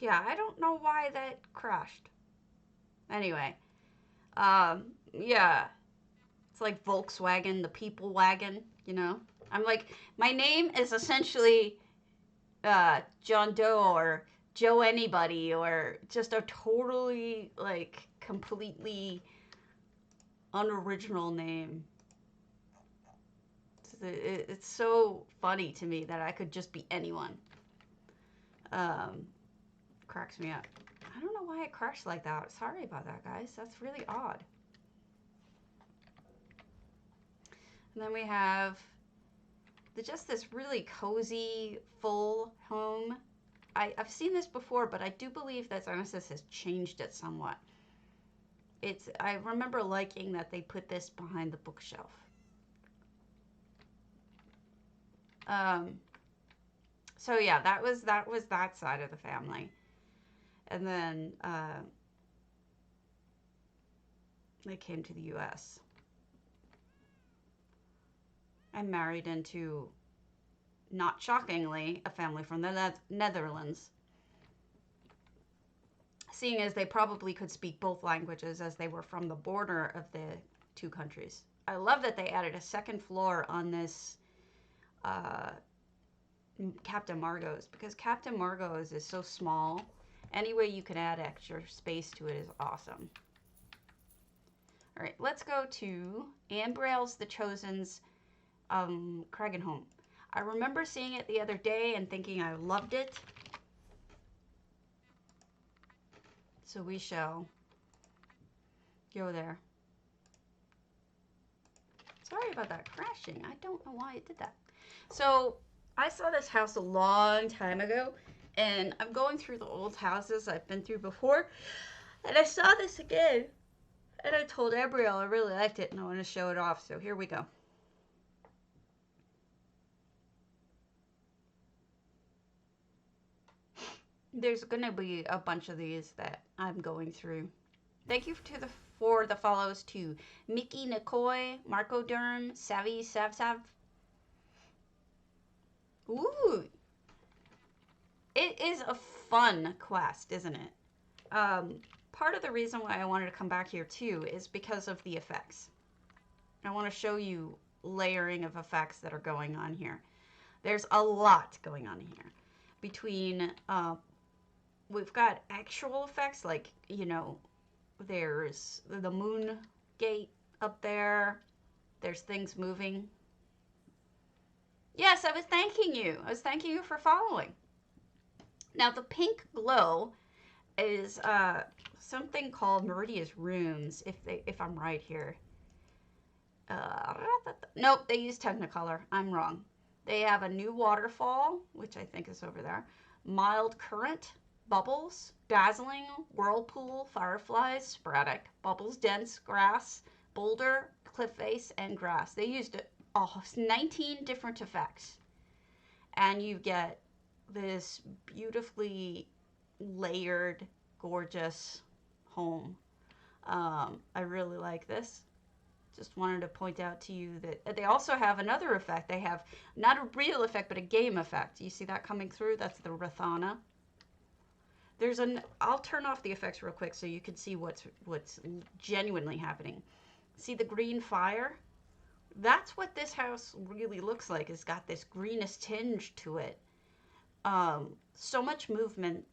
Yeah, I don't know why that crashed. Anyway, yeah, it's like Volkswagen, the people wagon, you know? I'm like, my name is essentially John Doe or Joe Anybody or just a totally, like, completely unoriginal name. It's so funny to me that I could just be anyone. Um, Cracks me up. I don't know why it crashed like that. Sorry about that, guys. That's really odd. And then we have just this really cozy, full home. I've seen this before, but I do believe that Genesis has changed it somewhat. I remember liking that they put this behind the bookshelf. So yeah, that was that side of the family, and then they came to the U.S. I married into, not shockingly, a family from the Netherlands. Seeing as they probably could speak both languages as they were from the border of the two countries. I love that they added a second floor on this Captain Margeaux, because Captain Margeaux is so small. Any way you can add extra space to it is awesome. All right, let's go to Ambrail's The Chosen's Kragenhome. I remember seeing it the other day and thinking I loved it. So we shall go there. Sorry about that crashing. I don't know why it did that. So I saw this house a long time ago, and I'm going through the old houses I've been through before, and I saw this again, and I told Abriel I really liked it and I want to show it off, so here we go. There's going to be a bunch of these that I'm going through. Thank you for the follows to Mickey Nikoi, Marco Durham, Savvy Savsav. Ooh, it is a fun quest, isn't it? Part of the reason why I wanted to come back here too is because of the effects. I want to show you layering of effects that are going on here. There's a lot going on here. Between, we've got actual effects, like, you know, there's the moon gate up there. There's things moving. Yes, I was thanking you. I was thanking you for following. Now, the pink glow is something called Meridia's Runes, if I'm right here. Nope, they use Technicolor. I'm wrong. They have a new waterfall, which I think is over there. Mild current, bubbles, dazzling, whirlpool, fireflies, sporadic, bubbles, dense, grass, boulder, cliff face, and grass. They used 19 different effects. And you get this beautifully layered, gorgeous home. I really like this. Just wanted to point out to you that they also have another effect. They have not a real effect, but a game effect. You see that coming through? That's the Rathana. I'll turn off the effects real quick so you can see what's genuinely happening. See the green fire? That's what this house really looks like. It's got this greenish tinge to it. So much movement,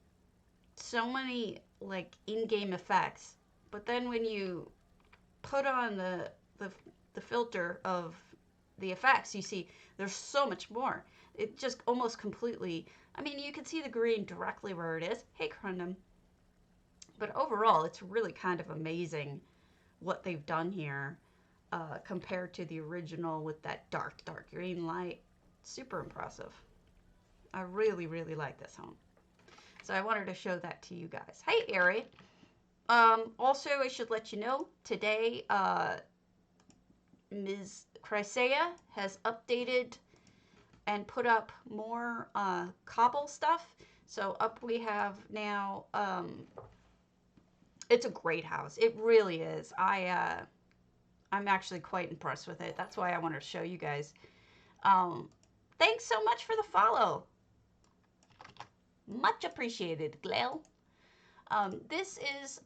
so many like in-game effects. But then when you put on the filter of the effects, you see there's so much more. It just almost completely, I mean, you can see the green directly where it is. Hey, Crundum. But overall, it's really kind of amazing what they've done here compared to the original with that dark green light. Super impressive. I really, really like this home. So I wanted to show that to you guys. Hey, Ari. Also, I should let you know, today, Ms. Chrysea has updated and put up more cobble stuff. So up we have now, it's a great house. It really is. I'm actually quite impressed with it. That's why I wanted to show you guys. Thanks so much for the follow, Much appreciated, Glail. This is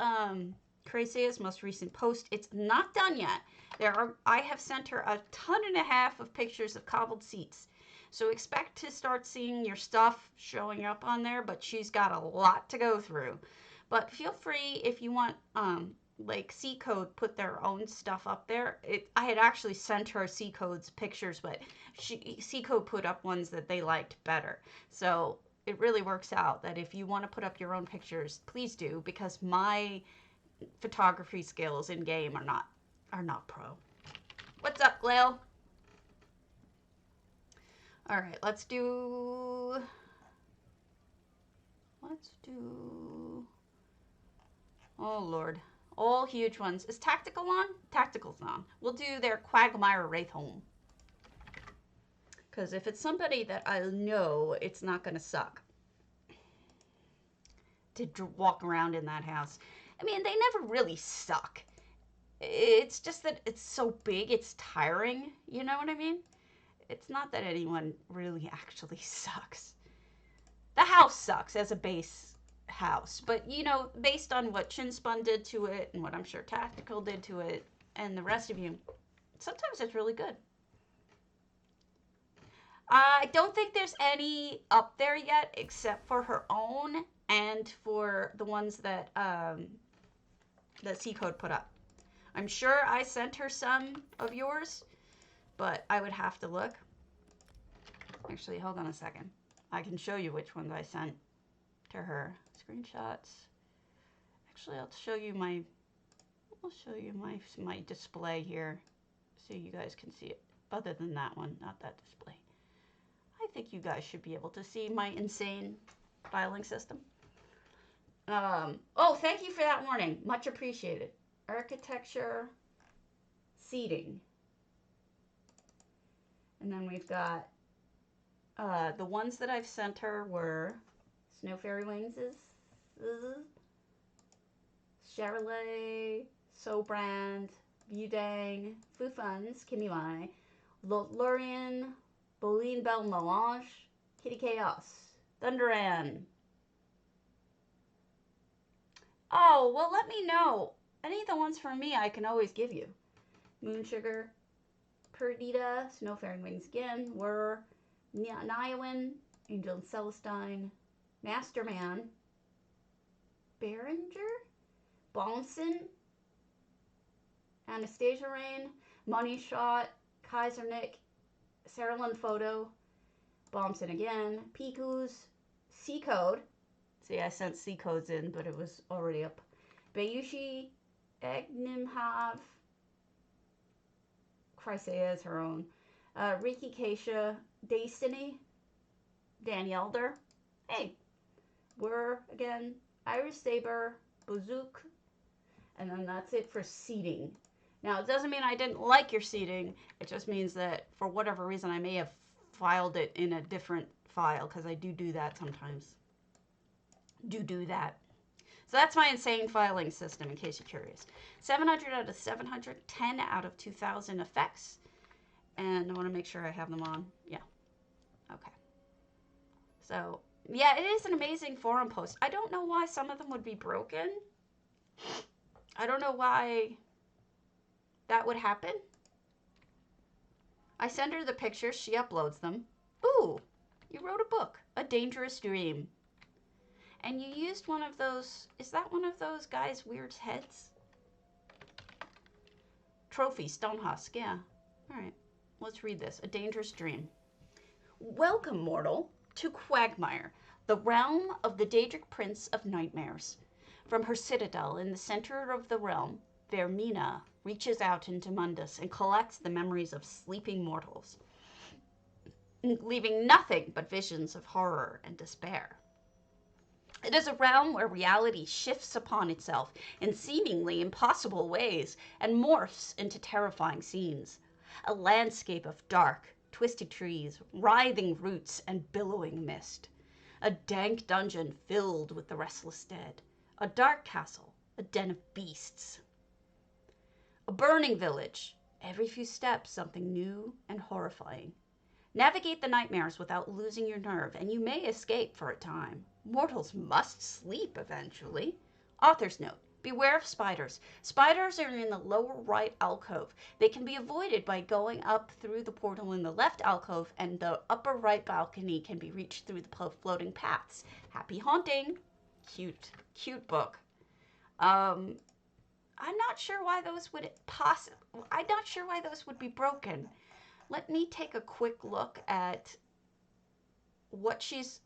Cracea's most recent post. It's not done yet. I have sent her a ton and a half of pictures of cobbled seats. So expect to start seeing your stuff showing up on there, but she's got a lot to go through. But feel free if you want, like C Code put their own stuff up there. I had actually sent her C Code's pictures, but C Code put up ones that they liked better. So it really works out that if you want to put up your own pictures, please do, because my photography skills in game are not pro. What's up, Glail? All right, let's do. Oh Lord, all huge ones. Is Tactical on? Tactical's on. We'll do their Quagmire wraithhome. Because if it's somebody that I know, it's not going to suck to walk around in that house. I mean, they never really suck. It's just that it's so big, it's tiring. You know what I mean? It's not that anyone really actually sucks. The house sucks as a base house. But, you know, based on what Chinspun did to it and what I'm sure Tactical did to it and the rest of you, sometimes it's really good. I don't think there's any up there yet except for her own and for the ones that C Code put up. I'm sure I sent her some of yours, but I would have to look. Actually, hold on a second. I can show you which ones I sent to her. Screenshots. Actually, I'll show you my display here so you guys can see it. Other than that one, not that display. I think you guys should be able to see my insane filing system. Oh, thank you for that warning. Much appreciated. Architecture, seating. And then we've got the ones that I've sent her were Snow Fairy Wings, Charolais, Sobrand, Budang, Fufuns, Kimimai, Lothlorien, Boline Belle Melange, Kitty Chaos, Thunderan. Oh, well, let me know. Any of the ones for me, I can always give you. Moon Sugar, Perdita, Snow Fairy Wings again, were Niawin, Angel and Celestine, Masterman, Behringer, Bonson, Anastasia Rain, Money Shot, Kaiser Nick, Sarah Lynn Photo, Bombson again, Piku's, C Code. See, I sent C Codes in, but it was already up. Bayushi, Egnimhav, Chrysea is her own. Riki Keisha, Destiny, Danielder. Hey, we're again, Iris Saber, Bazook, and then that's it for seating. Now, it doesn't mean I didn't like your seating. It just means that for whatever reason, I may have filed it in a different file because I do that sometimes. Do that. So that's my insane filing system, in case you're curious. 700 out of 700, 10 out of 2,000 effects. And I want to make sure I have them on. Yeah. Okay. So, yeah, it is an amazing forum post. I don't know why some of them would be broken. I don't know why that would happen. I send her the pictures. She uploads them. Ooh, you wrote a book, A Dangerous Dream. And you used one of those, is that one of those guys' weird heads? Trophy, Stone Husk, yeah. All right, let's read this. A Dangerous Dream. Welcome, mortal, to Quagmire, the realm of the Daedric Prince of Nightmares. From her citadel in the center of the realm, Vermina reaches out into Mundus and collects the memories of sleeping mortals, leaving nothing but visions of horror and despair. It is a realm where reality shifts upon itself in seemingly impossible ways and morphs into terrifying scenes. A landscape of dark, twisted trees, writhing roots, and billowing mist. A dank dungeon filled with the restless dead. A dark castle, a den of beasts. A burning village, every few steps something new and horrifying. Navigate the nightmares without losing your nerve, and you may escape for a time. Mortals must sleep eventually. Author's note. Beware of spiders. Spiders are in the lower right alcove. They can be avoided by going up through the portal in the left alcove, and the upper right balcony can be reached through the floating paths. Happy haunting. Cute, cute book. I'm not sure why those would I'm not sure why those would be broken. Let me take a quick look at what she's...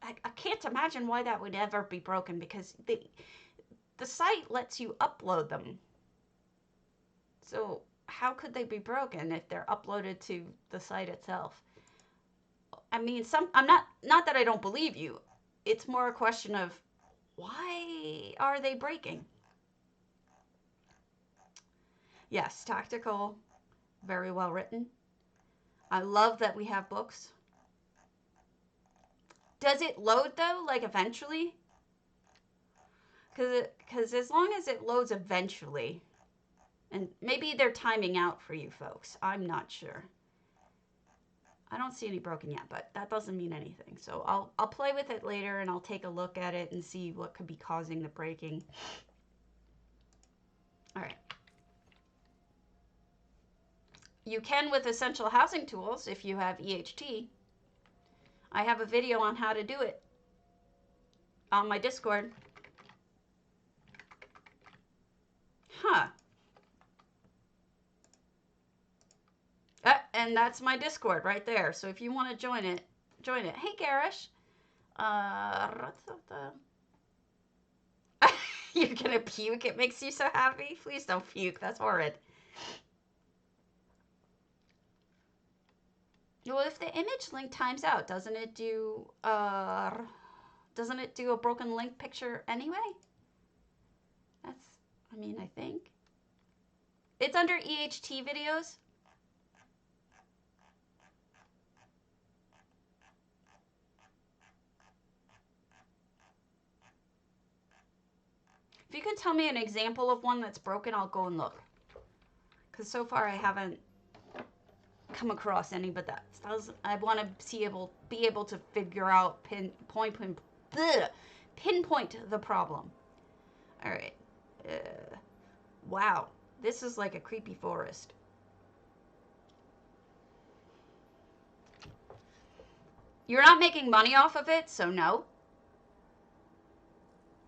I can't imagine why that would ever be broken, because the site lets you upload them. So how could they be broken if they're uploaded to the site itself? I mean, I'm not that I don't believe you. It's more a question of, why are they breaking? Yes, tactical, very well written. I love that we have books. Does it load though, like eventually? Because as long as it loads eventually, and maybe they're timing out for you folks. I'm not sure. I don't see any broken yet, but that doesn't mean anything. So I'll play with it later, and I'll take a look at it and see what could be causing the breaking. All right. You can with essential housing tools if you have EHT. I have a video on how to do it on my Discord. Huh. And that's my Discord right there. So if you want to join it, join it. Hey, Garish. You're gonna puke. It makes you so happy. Please don't puke. That's horrid. Well, if the image link times out, doesn't it do a broken link picture anyway? That's, I mean, I think. It's under EHT videos. If you could tell me an example of one that's broken, I'll go and look. Because so far I haven't come across any, but I want to be able to figure out, pinpoint the problem. All right. Wow, this is like a creepy forest. You're not making money off of it, so no.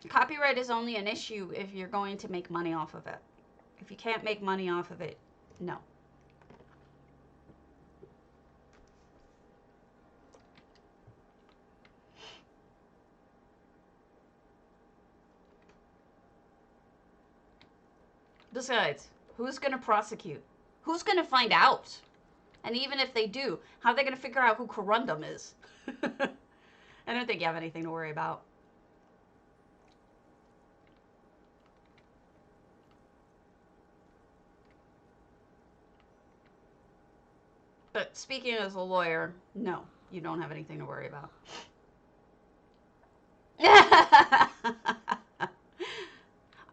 Copyright is only an issue if you're going to make money off of it. If you can't make money off of it, no. Besides, who's going to prosecute? Who's going to find out? And even if they do, how are they going to figure out who Corundum is? I don't think you have anything to worry about. But speaking as a lawyer, no, you don't have anything to worry about.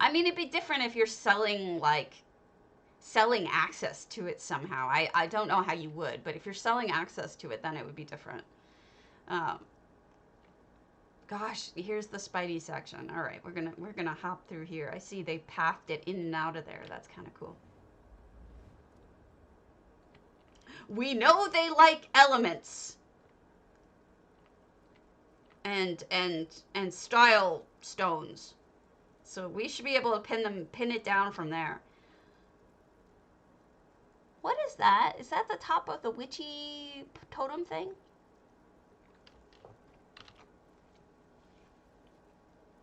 I mean, it'd be different if you're selling access to it somehow. I don't know how you would, but if you're selling access to it, then it would be different. Gosh, here's the Spidey section. All right, we're gonna hop through here. I see they pathed it in and out of there. That's kind of cool. We know they like elements and style stones. So we should be able to pin it down from there. What is that? Is that the top of the witchy totem thing?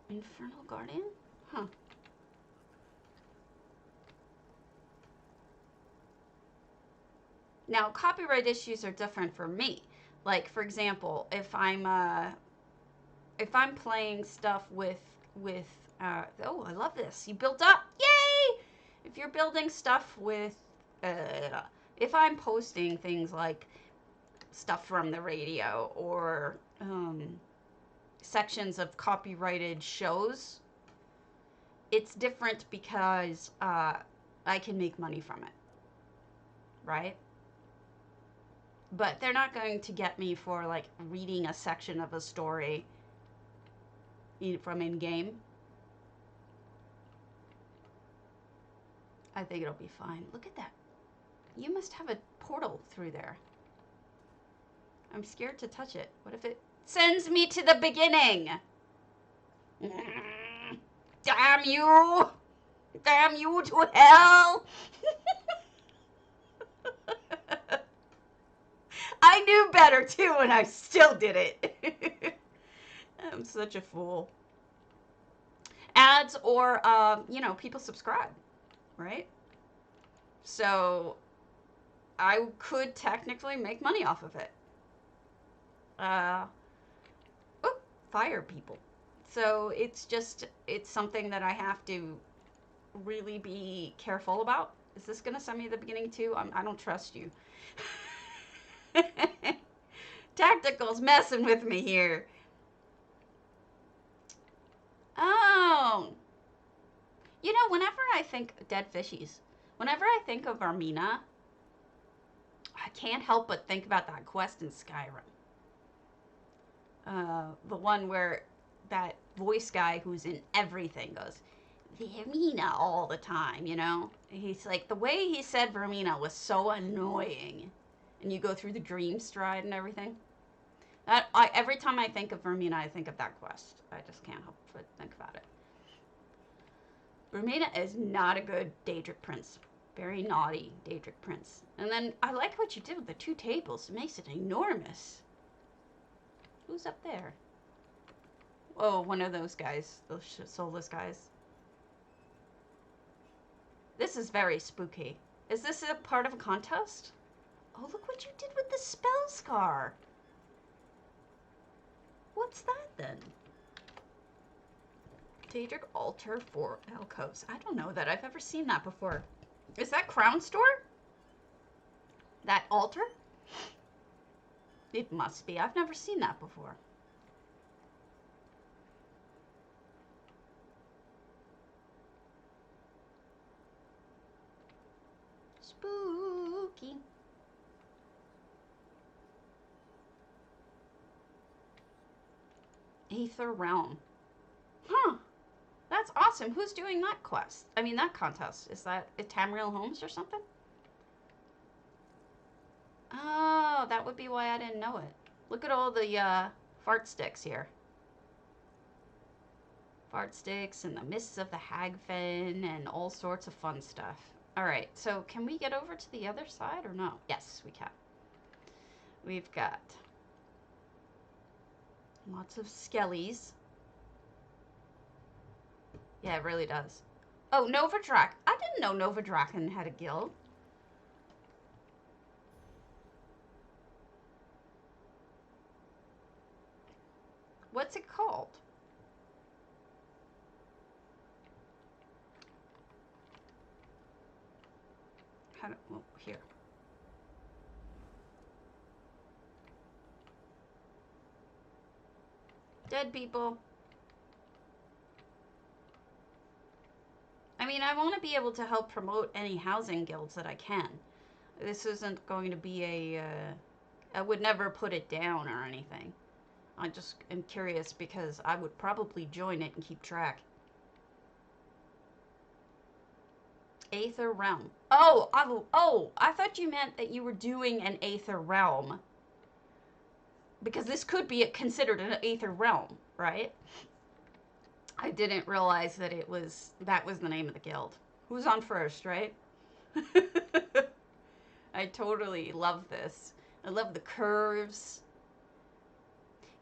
Infernal Guardian? Huh. Now, copyright issues are different for me. Like, for example, if I'm playing stuff with oh, I love this. You built up. Yay! If you're building stuff with, if I'm posting things like stuff from the radio or sections of copyrighted shows, it's different because I can make money from it, right? But they're not going to get me for, like, reading a section of a story from in-game. I think it'll be fine. Look at that. You must have a portal through there. I'm scared to touch it. What if it sends me to the beginning? Damn you! Damn you to hell! I knew better too, and I still did it. I'm such a fool. Ads or, you know, people subscribe, right? So I could technically make money off of it. Fire people. So it's just, it's something that I have to really be careful about. Is this going to send me the beginning too? I don't trust you. Tactical's messing with me here. Oh. You know, whenever I think, dead fishies, whenever I think of Armina, I can't help but think about that quest in Skyrim. The one where that voice guy who's in everything goes, Vermina all the time, you know? He's like, the way he said Vermina was so annoying. And you go through the dream stride and everything. Every time I think of Vermina, I think of that quest. I just can't help but think about it. Vermina is not a good Daedric prince. Very naughty Daedric prince. And then I like what you did with the 2 tables. It makes it enormous. Who's up there? Oh, one of those guys. Those soulless guys. This is very spooky. Is this a part of a contest? Oh, look what you did with the spell scar. What's that then? Daedric altar for alcoves. I don't know that I've ever seen that before. Is that Crown Store? That altar? It must be. I've never seen that before. Spooky. Aether Realm. Huh. That's awesome. Who's doing that quest? I mean, that contest. Is that Tamriel Homes or something? Oh, that would be why I didn't know it. Look at all the fart sticks here. Fart sticks and the mists of the Hagfen and all sorts of fun stuff. Alright, so can we get over to the other side or no? Yes, we can. We've got lots of skellies. Yeah, it really does. Oh, Novadrak. I didn't know Novadraken had a guild. What's it called? Oh, here. Dead people. I mean, I want to be able to help promote any housing guilds that I can. This isn't going to be a, I would never put it down or anything. I just am curious because I would probably join it and keep track. Aether Realm. Oh, I thought you meant that you were doing an Aether Realm. Because this could be considered an Aether Realm, right? I didn't realize that that was the name of the guild. Who's on first, right? I totally love this. I love the curves.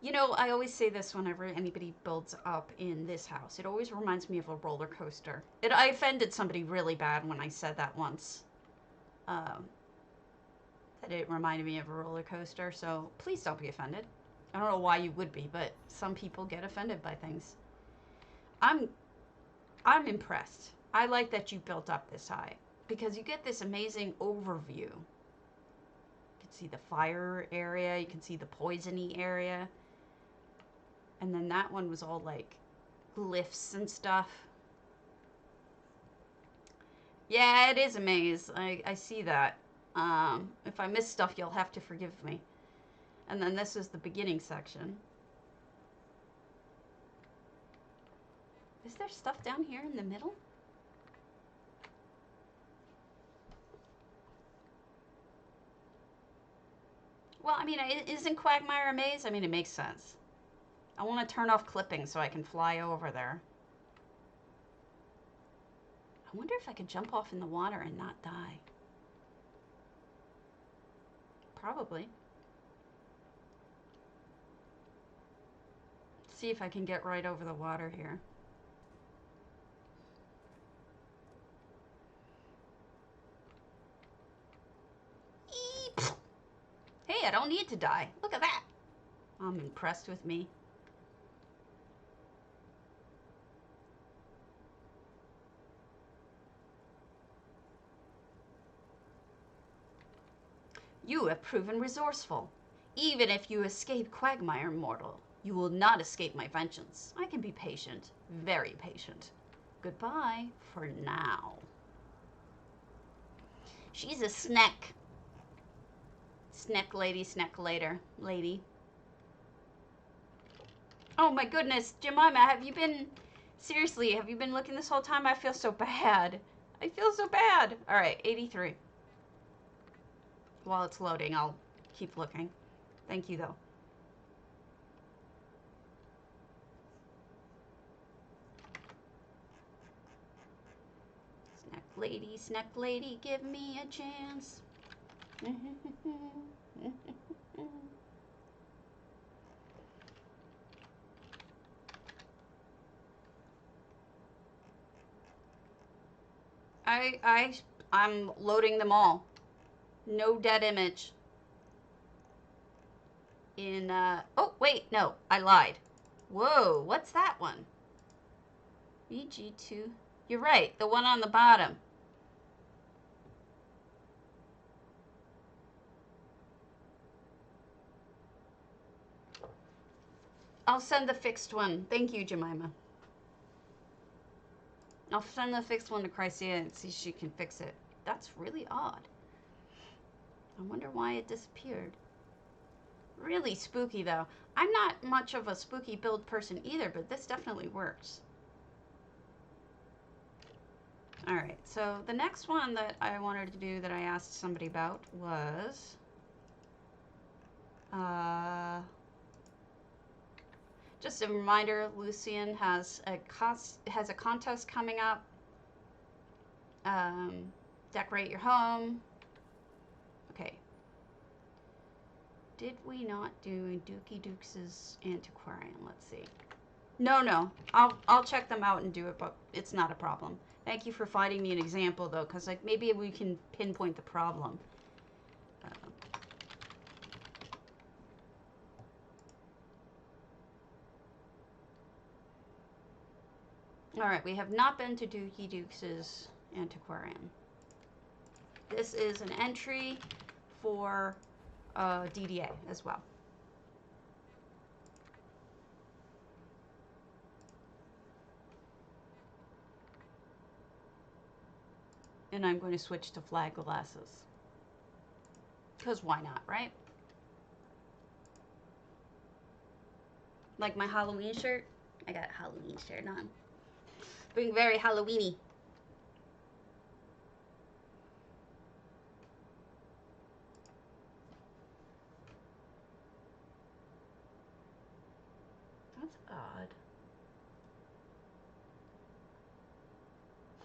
You know, I always say this whenever anybody builds up in this house. It always reminds me of a roller coaster. I offended somebody really bad when I said that once. That it reminded me of a roller coaster, so please don't be offended. I don't know why you would be, but some people get offended by things. I'm impressed. I like that you built up this high because you get this amazing overview. You can see the fire area, you can see the poisony area. And then that one was all like glyphs and stuff. Yeah, it is a maze. I see that. If I miss stuff, you'll have to forgive me. And then this is the beginning section. Is there stuff down here in the middle? Well, I mean, isn't Quagmire a maze? I mean, it makes sense. I want to turn off clipping so I can fly over there. I wonder if I could jump off in the water and not die. Probably. See if I can get right over the water here. Eep. Hey, I don't need to die. Look at that. I'm impressed with me. You have proven resourceful. Even if you escape Quagmire, mortal, you will not escape my vengeance. I can be patient, very patient. Goodbye for now. She's a snack. Snack lady, snack later, lady. Oh my goodness, Jemima, have you been, seriously, have you been looking this whole time? I feel so bad. I feel so bad. All right, 83. While it's loading, I'll keep looking. Thank you, though. Snack lady, give me a chance. I'm loading them all. No dead image. In, oh, wait, no, I lied. Whoa, what's that one? VG2. You're right, the one on the bottom. I'll send the fixed one. Thank you, Jemima. I'll send the fixed one to Chrysia and see if she can fix it. That's really odd. I wonder why it disappeared. Really spooky, though. I'm not much of a spooky build person either, but this definitely works. Alright, so the next one that I wanted to do that I asked somebody about was... just a reminder, Lucian has a contest coming up. Decorate your home. Okay. Did we not do Dookie Dukes' Antiquarian? Let's see. No. I'll check them out and do it, but it's not a problem. Thank you for finding me an example, though, because like maybe we can pinpoint the problem. All right, we have not been to Dookie Dukes' Antiquarian. This is an entry for DDA as well. And I'm going to switch to flag glasses. Because why not, right? Like my Halloween shirt. I got a Halloween shirt on. Being very Halloweeny. That's odd.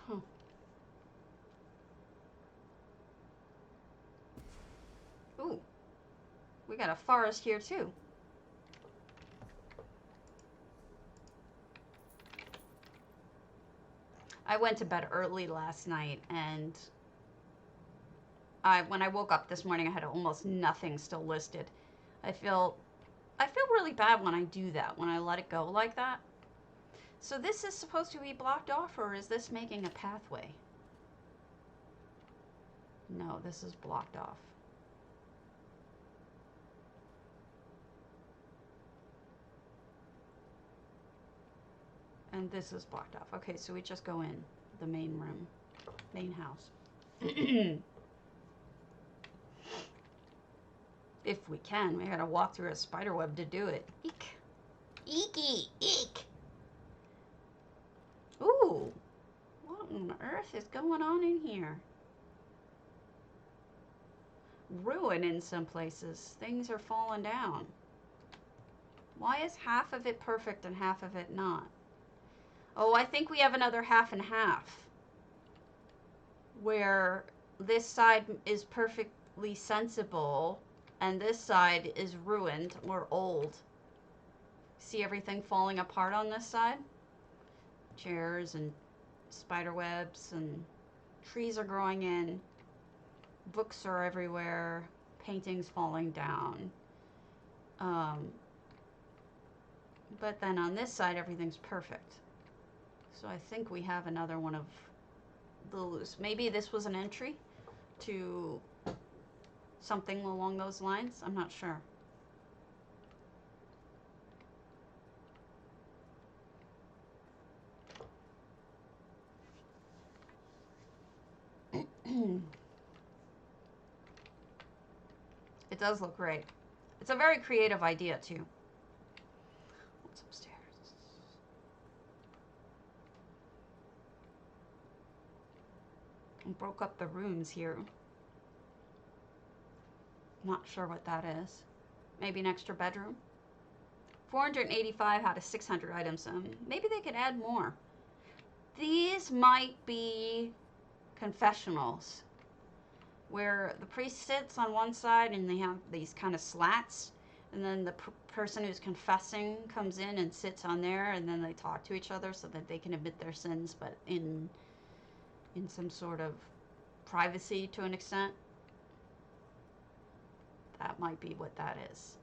Huh. Ooh. We got a forest here too. I went to bed early last night, and when I woke up this morning, I had almost nothing still listed. I feel really bad when I do that, when I let it go like that. So this is supposed to be blocked off, or is this making a pathway? No, this is blocked off. And this is blocked off. Okay, so we just go in the main room, main house. If we can. We gotta walk through a spider web to do it. Eek. Eeky. Eek. Ooh. What on earth is going on in here? Ruin in some places. Things are falling down. Why is half of it perfect and half of it not? Oh, I think we have another half and half. Where this side is perfectly sensible and this side is ruined or old. See everything falling apart on this side? Chairs and spider webs and trees are growing in. Books are everywhere. Paintings falling down. But then on this side, everything's perfect. So I think we have another one of the loose. Maybe this was an entry to something along those lines. I'm not sure. It does look great. It's a very creative idea too. What's upstairs? I broke up the rooms here. Not sure what that is. Maybe an extra bedroom. 485 out of 600 items. Maybe they could add more. These might be confessionals, where the priest sits on one side and they have these kind of slats, and then the person who's confessing comes in and sits on there, and then they talk to each other so that they can admit their sins, but in some sort of privacy to an extent. That might be what that is.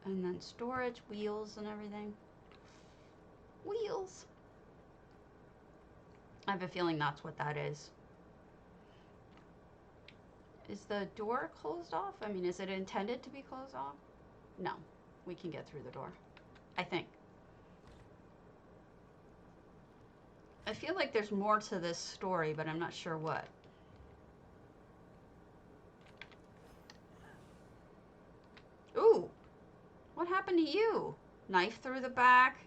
And then storage, wheels and everything. Wheels. I have a feeling that's what that is. Is the door closed off? I mean, is it intended to be closed off? No, we can get through the door, I think. I feel like there's more to this story, but I'm not sure what. Ooh, what happened to you? Knife through the back?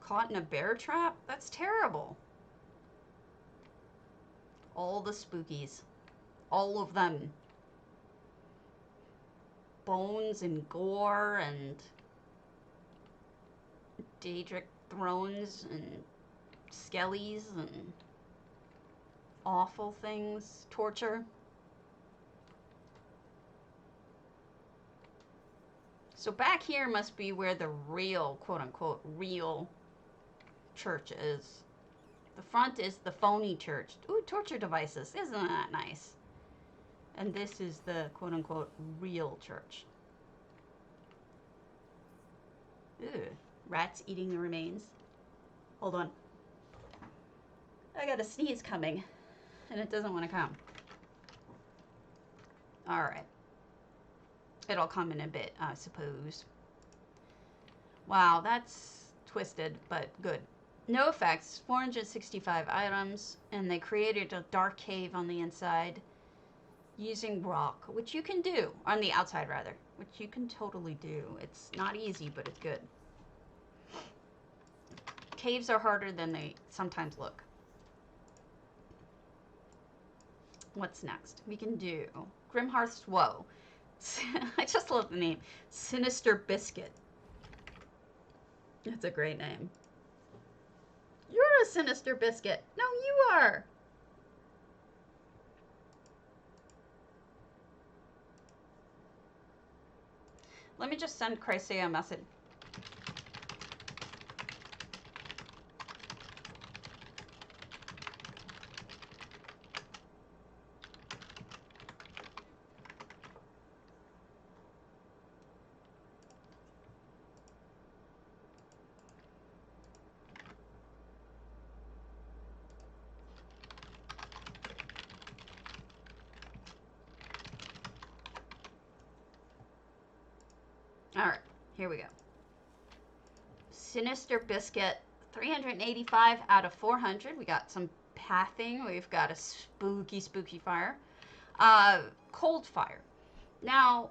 Caught in a bear trap? That's terrible. All the spookies. All of them. Bones and gore and Daedric thrones and skellies and awful things. Torture. So back here must be where the real, quote-unquote, real church is. The front is the phony church. Ooh, torture devices. Isn't that nice? And this is the quote-unquote real church. Ew. Rats eating the remains. Hold on. I got a sneeze coming, and it doesn't want to come. All right. It'll come in a bit, I suppose. Wow, that's twisted, but good. No effects, 465 items, and they created a dark cave on the inside using rock, which you can do, on the outside rather, which you can totally do. It's not easy, but it's good. Caves are harder than they sometimes look. What's next? We can do Grymhearth's Woe. I just love the name. Sinister Biscuit. That's a great name. You're a sinister biscuit. No, you are. Let me just send Chrysaea a message. All right, here we go. Sinister Biscuit, 385 out of 400. We got some pathing. We've got a spooky, spooky fire. Cold fire. Now,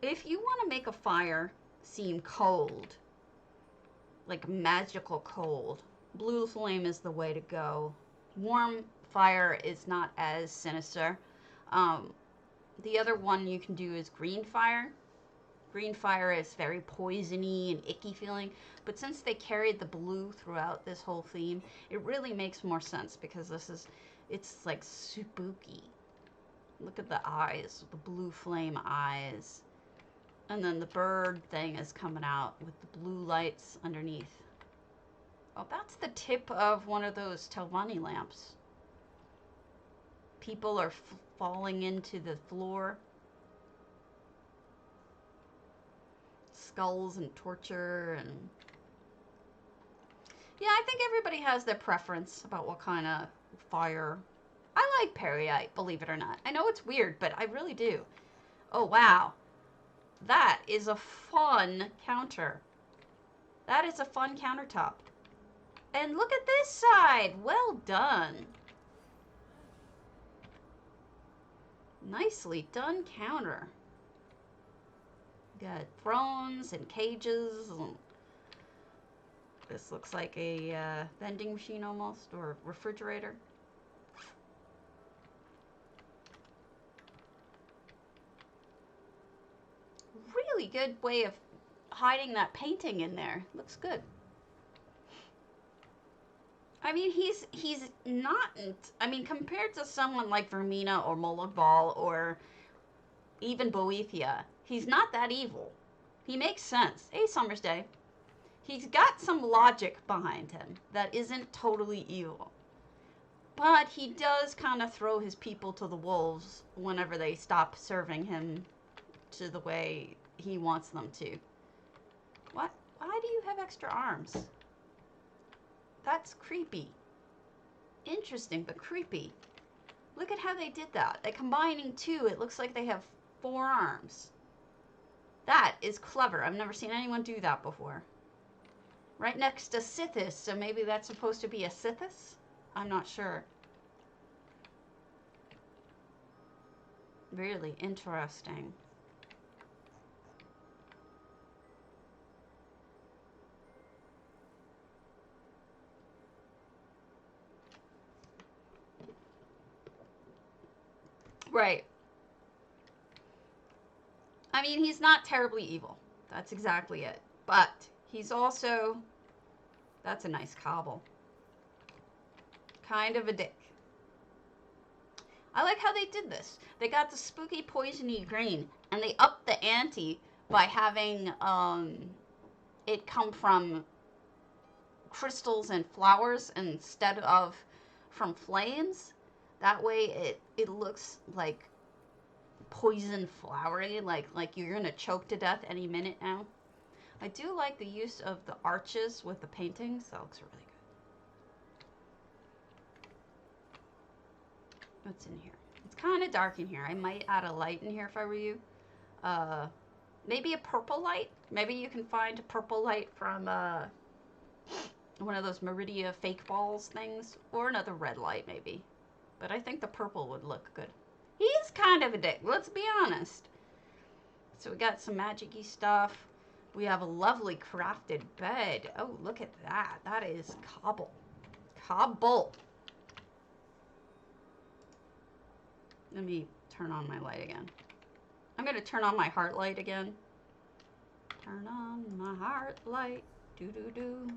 if you want to make a fire seem cold, like magical cold, blue flame is the way to go. Warm fire is not as sinister. The other one you can do is green fire. Green fire is very poisony and icky feeling, but since they carried the blue throughout this whole theme, it really makes more sense because it's like spooky. Look at the eyes, the blue flame eyes. And then the bird thing is coming out with the blue lights underneath. Oh, that's the tip of one of those Telvanni lamps. People are falling into the floor. Skulls and torture and... Yeah, I think everybody has their preference about what kind of fire. I like Perrite, believe it or not. I know it's weird, but I really do. Oh, wow. That is a fun counter. That is a fun countertop. And look at this side. Well done. Nicely done counter. Got thrones and cages. And this looks like a vending machine almost, or refrigerator. Really good way of hiding that painting in there. Looks good. I mean, he's not, I mean, compared to someone like Vermina or Mologbal or even Boethia, he's not that evil. He makes sense. Hey, Summer's Day. He's got some logic behind him that isn't totally evil. But he does kind of throw his people to the wolves whenever they stop serving him to the way he wants them to. What? Why do you have extra arms? That's creepy. Interesting, but creepy. Look at how they did that. They're combining two. It looks like they have 4 arms. That is clever. I've never seen anyone do that before. Right next to Sithis, so maybe that's supposed to be a Sithis? I'm not sure. Really interesting. Right. I mean, he's not terribly evil. That's exactly it. But he's also... That's a nice cobble. Kind of a dick. I like how they did this. They got the spooky poisony green, and they upped the ante by having it come from crystals and flowers instead of from flames. That way it looks like poison flowery, like you're gonna choke to death any minute now. I do like the use of the arches with the paintings. That looks really good. What's in here? It's kind of dark in here. I might add a light in here if I were you. Maybe a purple light. Maybe you can find a purple light from one of those Meridia fake balls things, or another red light maybe. But I think the purple would look good. He's kind of a dick, let's be honest. So we got some magic-y stuff. We have a lovely crafted bed. Oh, look at that. That is cobble. Cobble. Let me turn on my light again. I'm going to turn on my heart light again. Turn on my heart light. Do-do-do.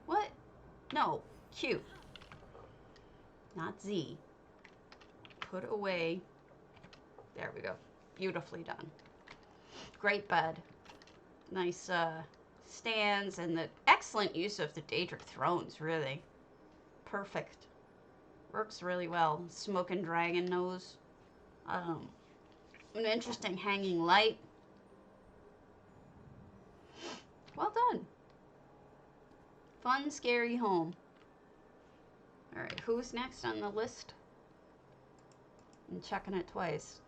What? No. Q. Not Z. Put away. There we go. Beautifully done. Great bed. Nice stands and the excellent use of the Daedric thrones, really. Perfect. Works really well. Smoking dragon nose. An interesting hanging light. Well done. Fun, scary home. Alright, who's next on the list? I'm checking it twice.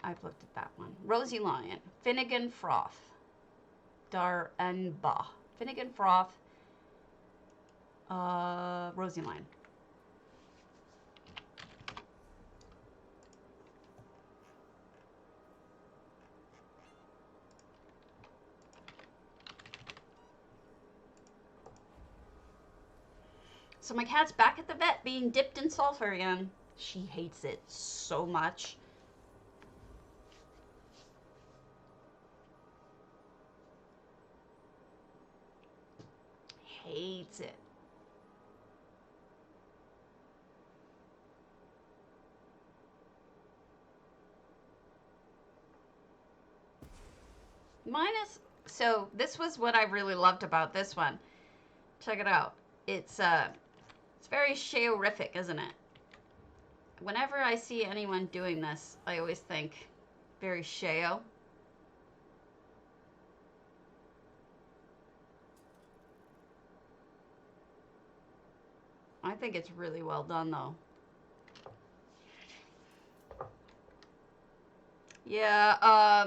I've looked at that one. Rosy Lion, Finnegan Froth, Dar-en-Ba. Finnegan Froth, Rosy Lion. So my cat's back at the vet being dipped in sulfur again. She hates it so much. Hates it. So this was what I really loved about this one. Check it out. It's very Shayorific, isn't it? Whenever I see anyone doing this, I always think very Shayo. I think it's really well done, though. Yeah,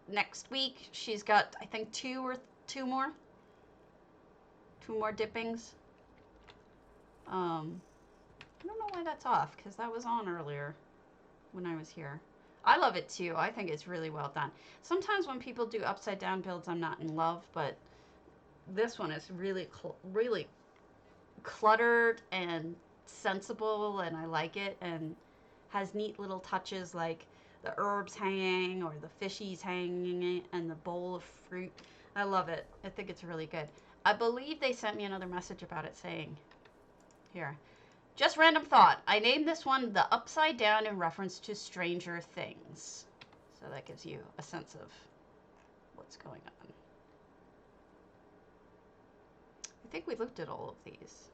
next week, she's got, I think, two more dippings. I don't know why that's off, because that was on earlier when I was here. I love it too. I think it's really well done. Sometimes when people do upside down builds, I'm not in love, but this one is really cluttered and sensible, and I like it, and has neat little touches like the herbs hanging or the fishies hanging and the bowl of fruit. I love it. I think it's really good. I believe they sent me another message about it saying, here, just random thought. I named this one the Upside Down in reference to Stranger Things. So that gives you a sense of what's going on. I think we looked at all of these.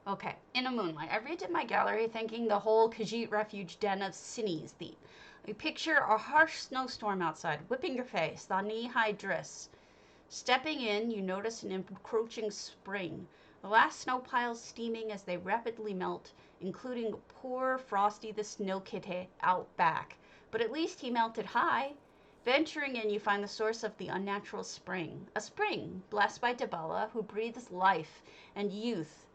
Okay, In a Moonlight. I redid my gallery thinking the whole Psijic refuge den of Sinnies theme. You picture a harsh snowstorm outside, whipping your face, the knee-high drifts. Stepping in, you notice an encroaching spring. The last snow piles steaming as they rapidly melt, including poor Frosty the Snow Kitty out back. But at least he melted high. Venturing in, you find the source of the unnatural spring. A spring blessed by Debella, who breathes life and youth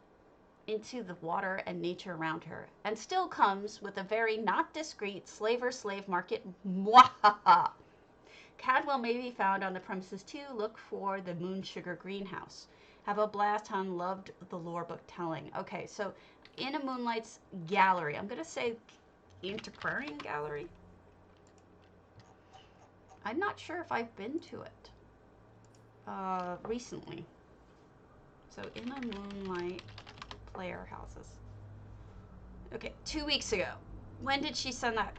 into the water and nature around her, and still comes with a very not discreet slaver-slave market. Mwahaha! Cadwell may be found on the premises too. Look for the Moon Sugar Greenhouse. Have a blast, hun. Loved the lore book telling. Okay, so In a Moonlight's gallery. I'm going to say antiquarian gallery. I'm not sure if I've been to it recently. So In a Moonlight player houses. Okay, 2 weeks ago. When did she send that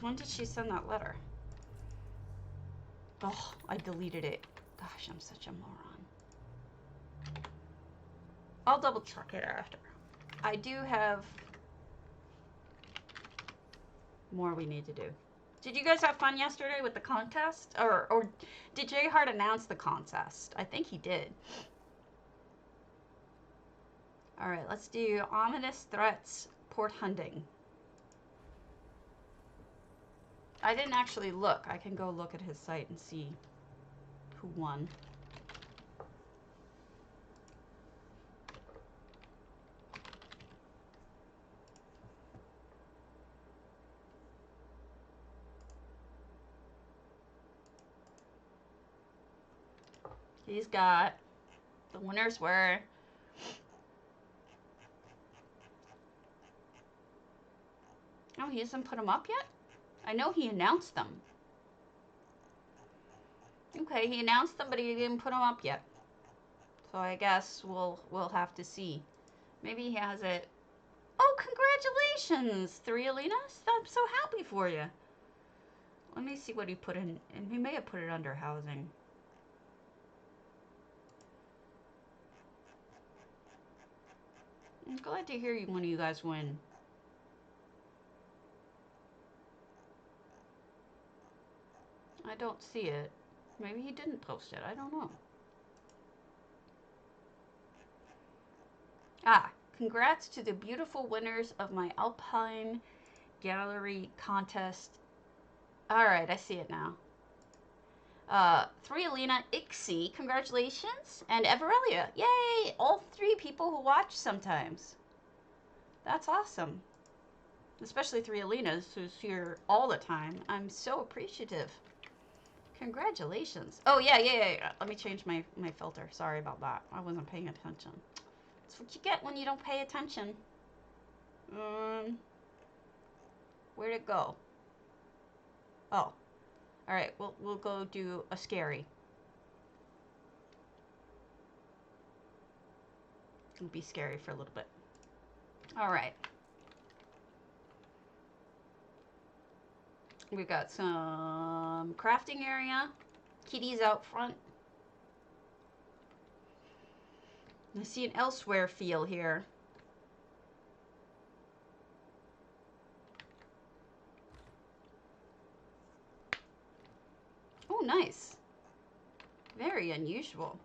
when did she send that letter? Oh, I deleted it. Gosh, I'm such a moron. I'll double check it after. I do have more we need to do. Did you guys have fun yesterday with the contest? Or did J Hart announce the contest? I think he did. All right, let's do Ominous Threats, Port Hunding. I didn't actually look. I can go look at his site and see who won. He's got, the winners were oh, he hasn't put them up yet? I know he announced them. Okay, he announced them, but he didn't put them up yet. So I guess we'll have to see. Maybe he has it. Oh, congratulations, Threalinas. I'm so happy for you. Let me see what he put in. And he may have put it under housing. I'm glad to hear one of you guys win. I don't see it. Maybe he didn't post it. I don't know. Ah, congrats to the beautiful winners of my Alpine Gallery contest. All right, I see it now. 3 Alina Ixie, congratulations, and Everelia, yay! All 3 people who watch sometimes. That's awesome. Especially 3 Alinas, who's here all the time. I'm so appreciative. Congratulations. Oh, yeah. Let me change my filter. Sorry about that. I wasn't paying attention. That's what you get when you don't pay attention. Where'd it go? Oh. All right, we'll go do a scary. It'll be scary for a little bit. All right. We got some crafting area. Kitties out front. I see an elsewhere feel here. Oh, nice. Very unusual.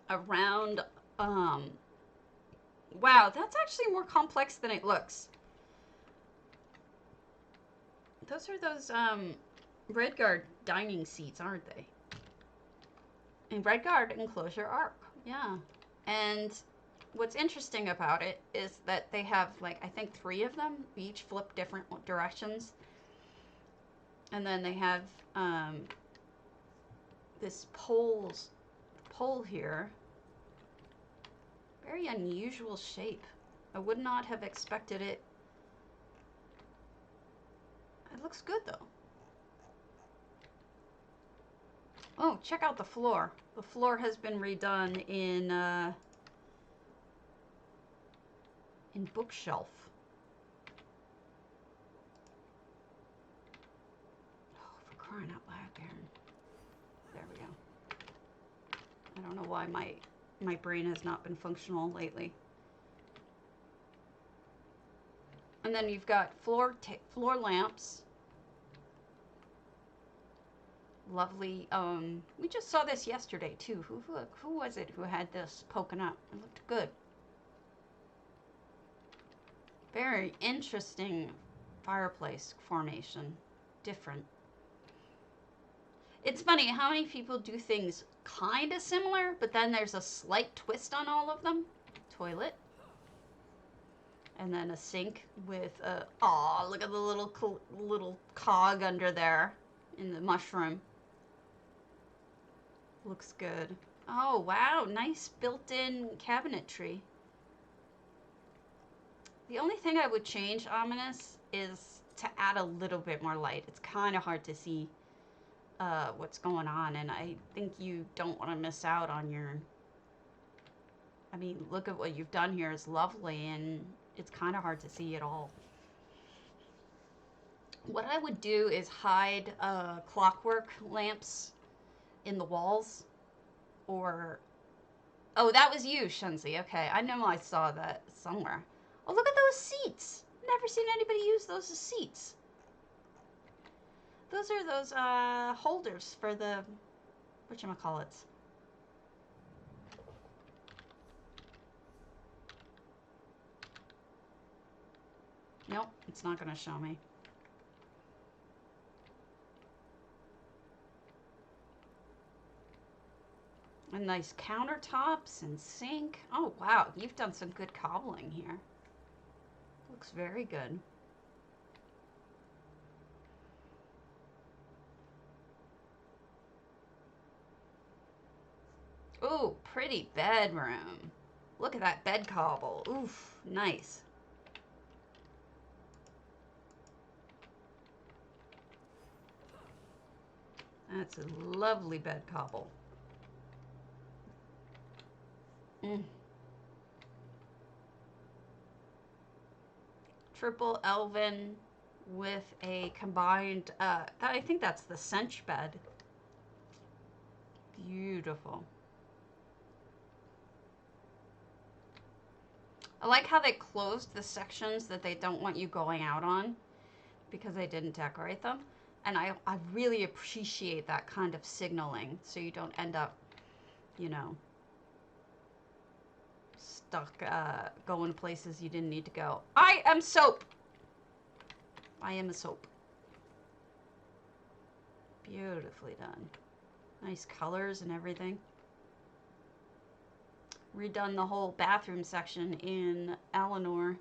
Around, wow, that's actually more complex than it looks. Those are those, Redguard dining seats, aren't they? And Redguard enclosure arc, yeah. And what's interesting about it is that they have, like, I think 3 of them, each flip different directions. And then they have this pole here. Very unusual shape. I would not have expected it. It looks good though. Oh, check out the floor. The floor has been redone in bookshelf. Crying out loud, Aaron. There we go. I don't know why my brain has not been functional lately. And then you've got floor lamps. Lovely. We just saw this yesterday too. Who was it who had this poking up? It looked good. Very interesting fireplace formation. Different. It's funny how many people do things kind of similar, but then there's a slight twist on all of them. Toilet. And then a sink with a... Aw, look at the little cog under there in the mushroom. Looks good. Oh, wow. Nice built-in cabinetry. The only thing I would change, Ominous, is to add a little bit more light. It's kind of hard to see what's going on, and I think you don't want to miss out on your... I mean, look at what you've done here. It's lovely, and it's kind of hard to see it all. What I would do is hide clockwork lamps in the walls, or... Oh, that was you, Shunzi. Okay, I know I saw that somewhere. Oh, look at those seats. Never seen anybody use those as seats. Those are those holders for the whatchamacallits. Nope, it's not going to show me. And nice countertops and sink. Oh, wow, you've done some good cobbling here. Looks very good. Ooh, pretty bedroom. Look at that bed cobble. Oof, nice. That's a lovely bed cobble. Triple elven with a combined, I think that's the cinch bed. Beautiful. I like how they closed the sections that they don't want you going out on because they didn't decorate them. And I really appreciate that kind of signaling so you don't end up, you know, stuck going places you didn't need to go. I am soap. I am a soap. Beautifully done. Nice colors and everything. Redone the whole bathroom section in Eleanor.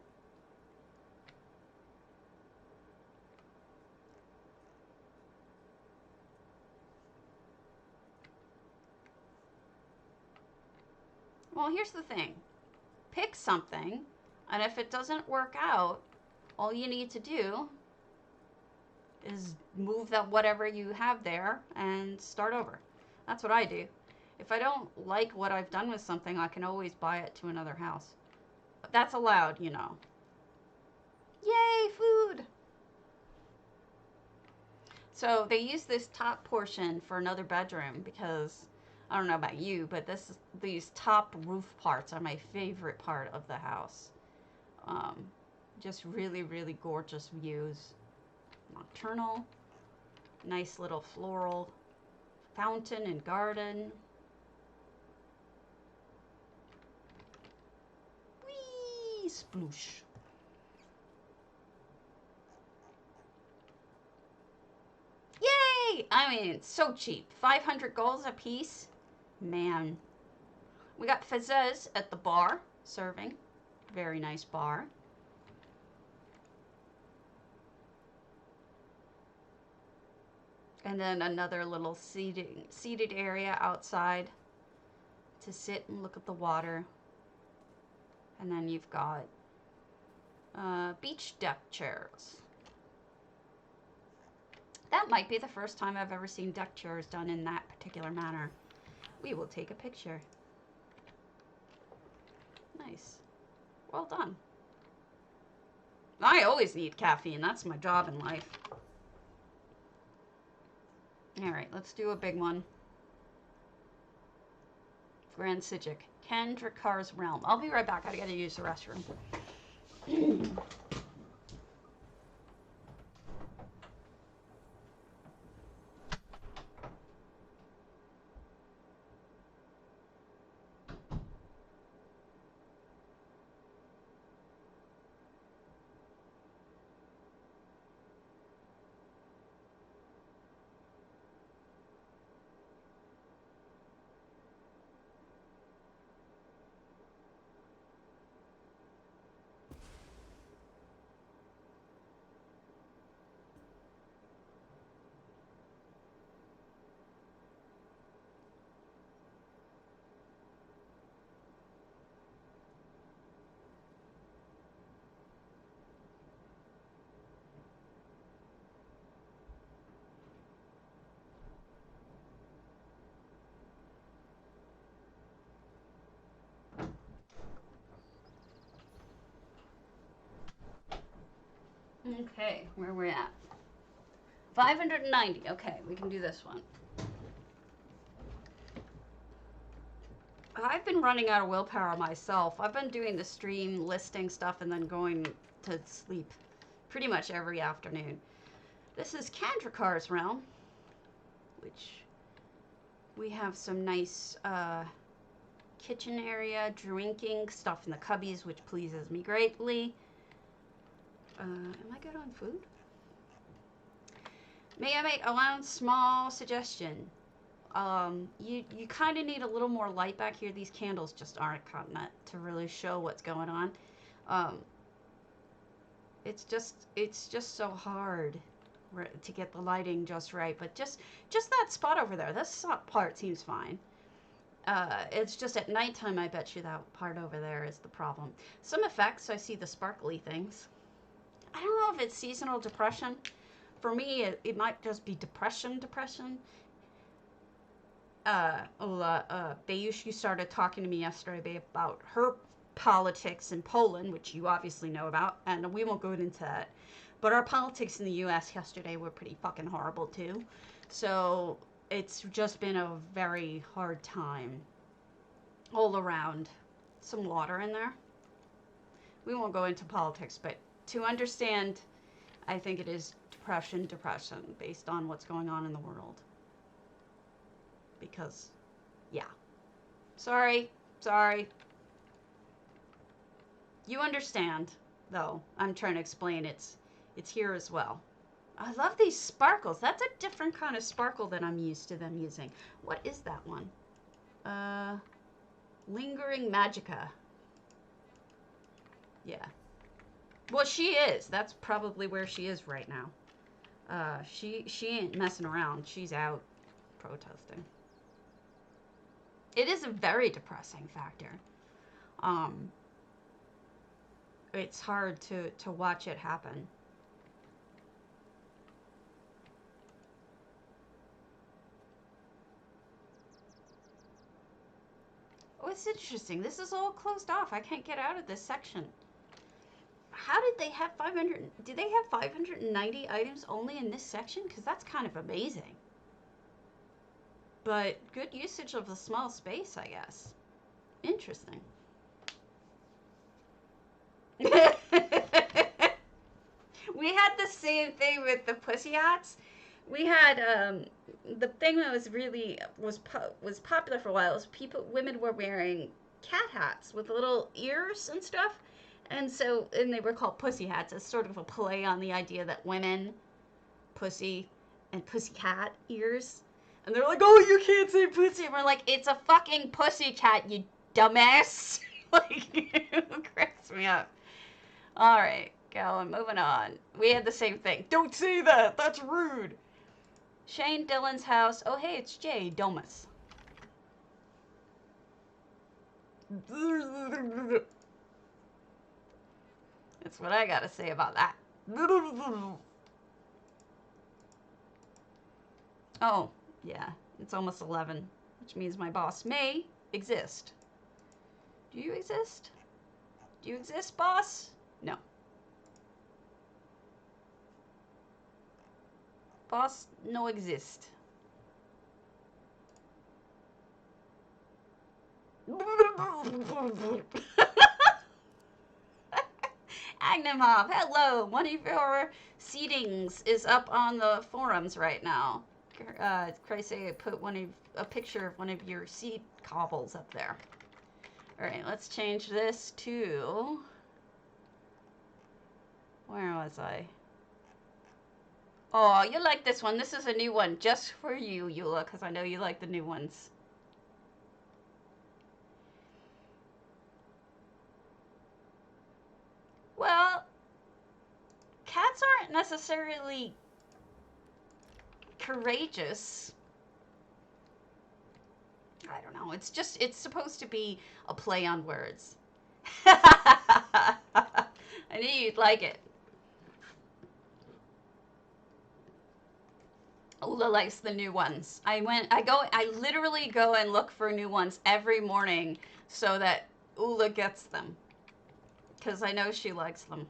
Well, here's the thing. Pick something, and if it doesn't work out, all you need to do is move that whatever you have there and start over. That's what I do. If I don't like what I've done with something, I can always buy it to another house. But that's allowed, you know. Yay, food! So they use this top portion for another bedroom because, I don't know about you, but these top roof parts are my favorite part of the house. Just really, really gorgeous views. Nocturnal, nice little floral fountain and garden. Whee! Sploosh. Yay! I mean, it's so cheap. 500 gold a piece. Man. We got Fazez at the bar serving. Very nice bar. And then another little seated area outside to sit and look at the water. And then you've got beach deck chairs. That might be the first time I've ever seen deck chairs done in that particular manner. We will take a picture. Nice. Well done. I always need caffeine. That's my job in life. Alright, let's do a big one. Grand Psijic. Kandrecar's realm. I'll be right back. I gotta use the restroom. Okay, where we're at. 590. Okay, we can do this one. I've been running out of willpower myself. I've been doing the stream listing stuff and then going to sleep pretty much every afternoon. This is Kandrecar's realm, which we have some nice kitchen area, drinking stuff in the cubbies, which pleases me greatly. Am I good on food? May I make one small suggestion? You kind of need a little more light back here. These candles just aren't cutting it to really show what's going on. It's just so hard to get the lighting just right. But just that spot over there. This part seems fine. It's just at nighttime, I bet you that part over there is the problem. Some effects, I see the sparkly things. I don't know if it's seasonal depression. For me, it might just be depression. Bayushi started talking to me yesterday about her politics in Poland, which you obviously know about, and we won't go into that. But our politics in the U.S. yesterday were pretty fucking horrible, too. So it's just been a very hard time all around. Some water in there. We won't go into politics, but to understand, I think it is depression, based on what's going on in the world. Because, yeah. Sorry. You understand, though. I'm trying to explain it's here as well. I love these sparkles. That's a different kind of sparkle than I'm used to them using. What is that one? Lingering Magica. Yeah. Well, she is. That's probably where she is right now. She ain't messing around. She's out protesting. It is a very depressing factor. It's hard to watch it happen. Oh, it's interesting. This is all closed off. I can't get out of this section. How did they have 500? Did they have 590 items only in this section? Because that's kind of amazing. But good usage of the small space, I guess. Interesting. We had the same thing with the pussy hats. We had the thing that was popular for a while was women were wearing cat hats with little ears and stuff, and they were called pussy hats as sort of a play on the idea that women, pussy, and pussy cat ears. And they're like, oh, you can't say pussy. And we're like, it's a fucking pussy cat, you dumbass. Like, it cracks me up. All right, going, moving on. We had the same thing. Don't say that. That's rude. Shane Dillon's house. Oh, hey, it's Jay Domus. That's what I gotta say about that. Oh, yeah, it's almost 11, which means my boss may exist. Do you exist? Do you exist, boss? No. Boss no exist. Agnimov, hello. One of your seatings is up on the forums right now. Crazy put a picture of one of your seat cobbles up there. All right, let's change this to, where was I? Oh, you like this one. This is a new one just for you, Eula, because I know you like the new ones. Well, cats aren't necessarily courageous. I don't know. It's supposed to be a play on words. I knew you'd like it. Ula likes the new ones. I literally go and look for new ones every morning so that Ula gets them. Because I know she likes them.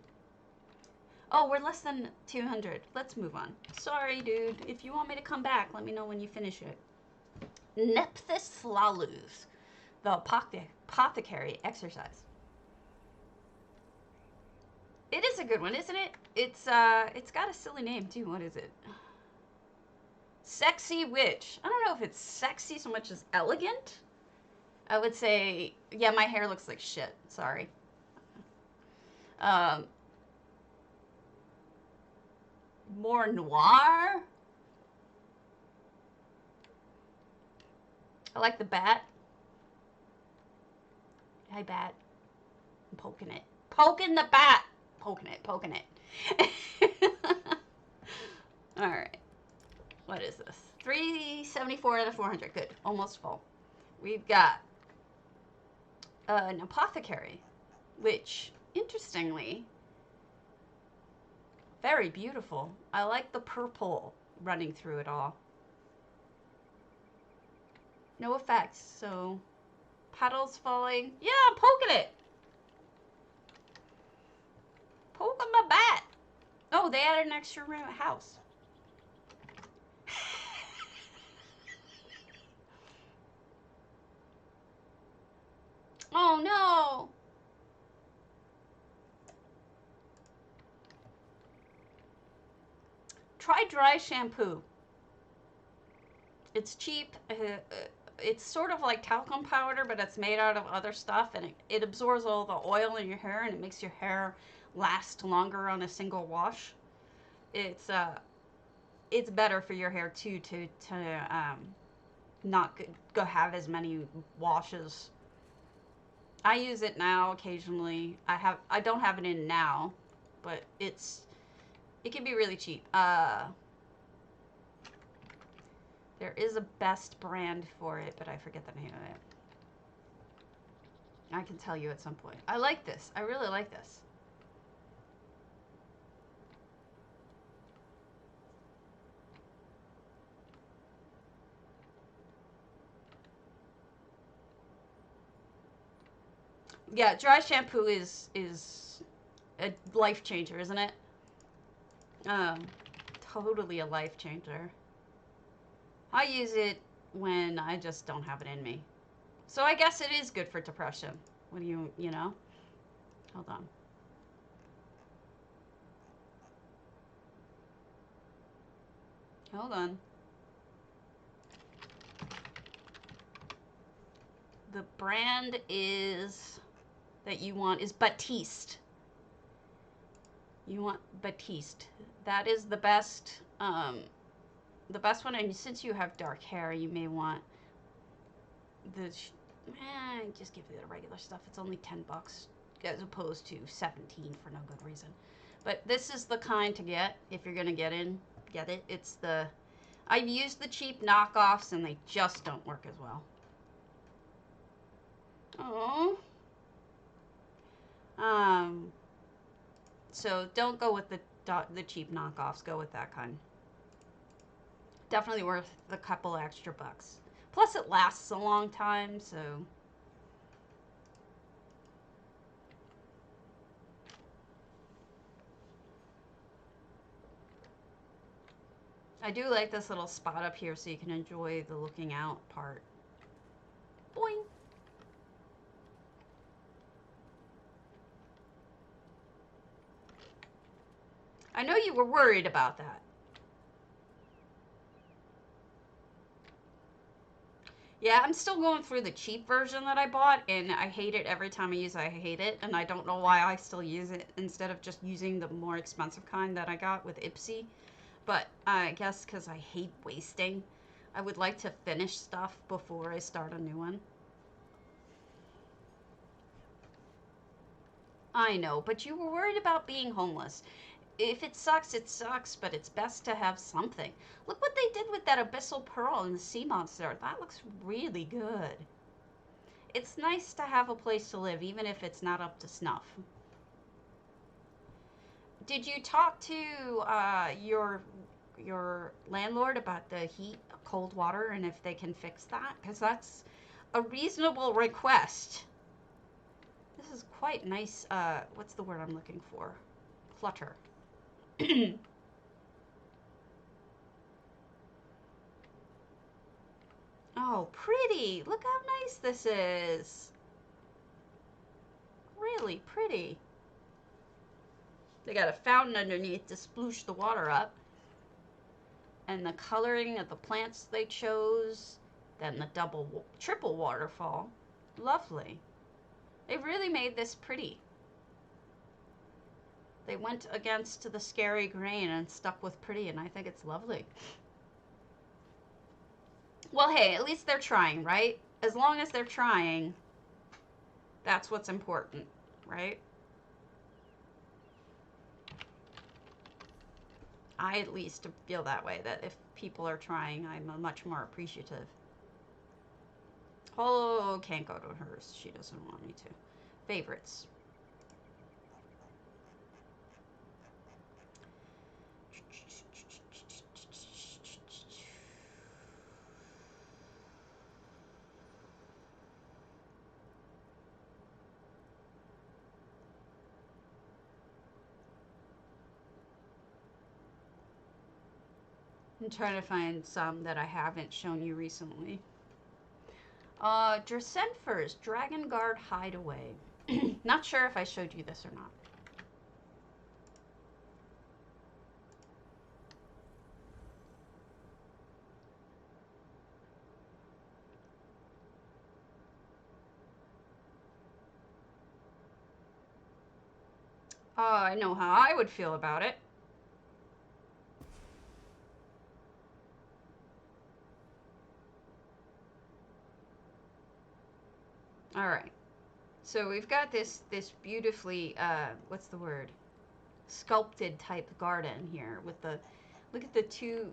Oh, we're less than 200. Let's move on. Sorry, dude. If you want me to come back, let me know when you finish it. Nephthys Laluz, the Apothecary exorcised. It is a good one, isn't it? It's got a silly name too. What is it? Sexy witch. I don't know if it's sexy so much as elegant. I would say, yeah, my hair looks like shit. Sorry. More noir. I like the bat. Hey, bat. I'm poking it. Poking the bat. Poking it. All right. What is this? 374 out of 400. Good. Almost full. We've got an apothecary, which, interestingly, very beautiful. I like the purple running through it all. No effects, so petals falling. Yeah, I'm poking it. Poking my bat. Oh, they added an extra room house. Oh no. Try dry shampoo. It's cheap. it's sort of like talcum powder, but it's made out of other stuff, and it absorbs all the oil in your hair, and it makes your hair last longer on a single wash. It's it's better for your hair too to not go have as many washes. I use it now occasionally. I don't have it in now, but it can be really cheap. There is a best brand for it, but I forget the name of it. I can tell you at some point. I like this. I really like this. Yeah, dry shampoo is a life changer, isn't it? Totally a life changer. I use it when I just don't have it in me. So I guess it is good for depression. What do you know? Hold on. Hold on. The brand is that you want is Batiste. You want Batiste. That is the best one, and since you have dark hair, you may want the just give you the regular stuff. It's only $10 as opposed to 17 for no good reason. But this is the kind to get if you're gonna get it. It's the I've used the cheap knockoffs and they just don't work as well. Oh. So don't go with the cheap knockoffs. Go with that kind. Definitely worth the couple extra bucks. Plus it lasts a long time, so. I do like this little spot up here so you can enjoy the looking out part. Boing. I know you were worried about that. Yeah, I'm still going through the cheap version that I bought, and I hate it every time I use it. I hate it, and I don't know why I still use it instead of just using the more expensive kind that I got with Ipsy. But I guess because I hate wasting. I would like to finish stuff before I start a new one. I know, but you were worried about being homeless. If it sucks, but it's best to have something. Look what they did with that abyssal pearl and the sea monster. That looks really good. It's nice to have a place to live, even if it's not up to snuff. Did you talk to your landlord about the heat, cold water, and if they can fix that? Because that's a reasonable request. This is quite nice. What's the word I'm looking for? Clutter. Oh, pretty. Look how nice this is. Really pretty. They got a fountain underneath to sploosh the water up. And the coloring of the plants they chose. Then the triple waterfall. Lovely. They really made this pretty. They went against the scary grain and stuck with pretty, and I think it's lovely. Well, hey, at least they're trying, right? As long as they're trying, that's what's important, right? I at least feel that way, that if people are trying, I'm much more appreciative. Oh, can't go to hers. She doesn't want me to. Favorites. I'm trying to find some that I haven't shown you recently. Dracenfer's Dragon Guard Hideaway. Not sure if I showed you this or not. I know how I would feel about it. All right. So we've got this beautifully what's the word? Sculpted type garden here with the look at the two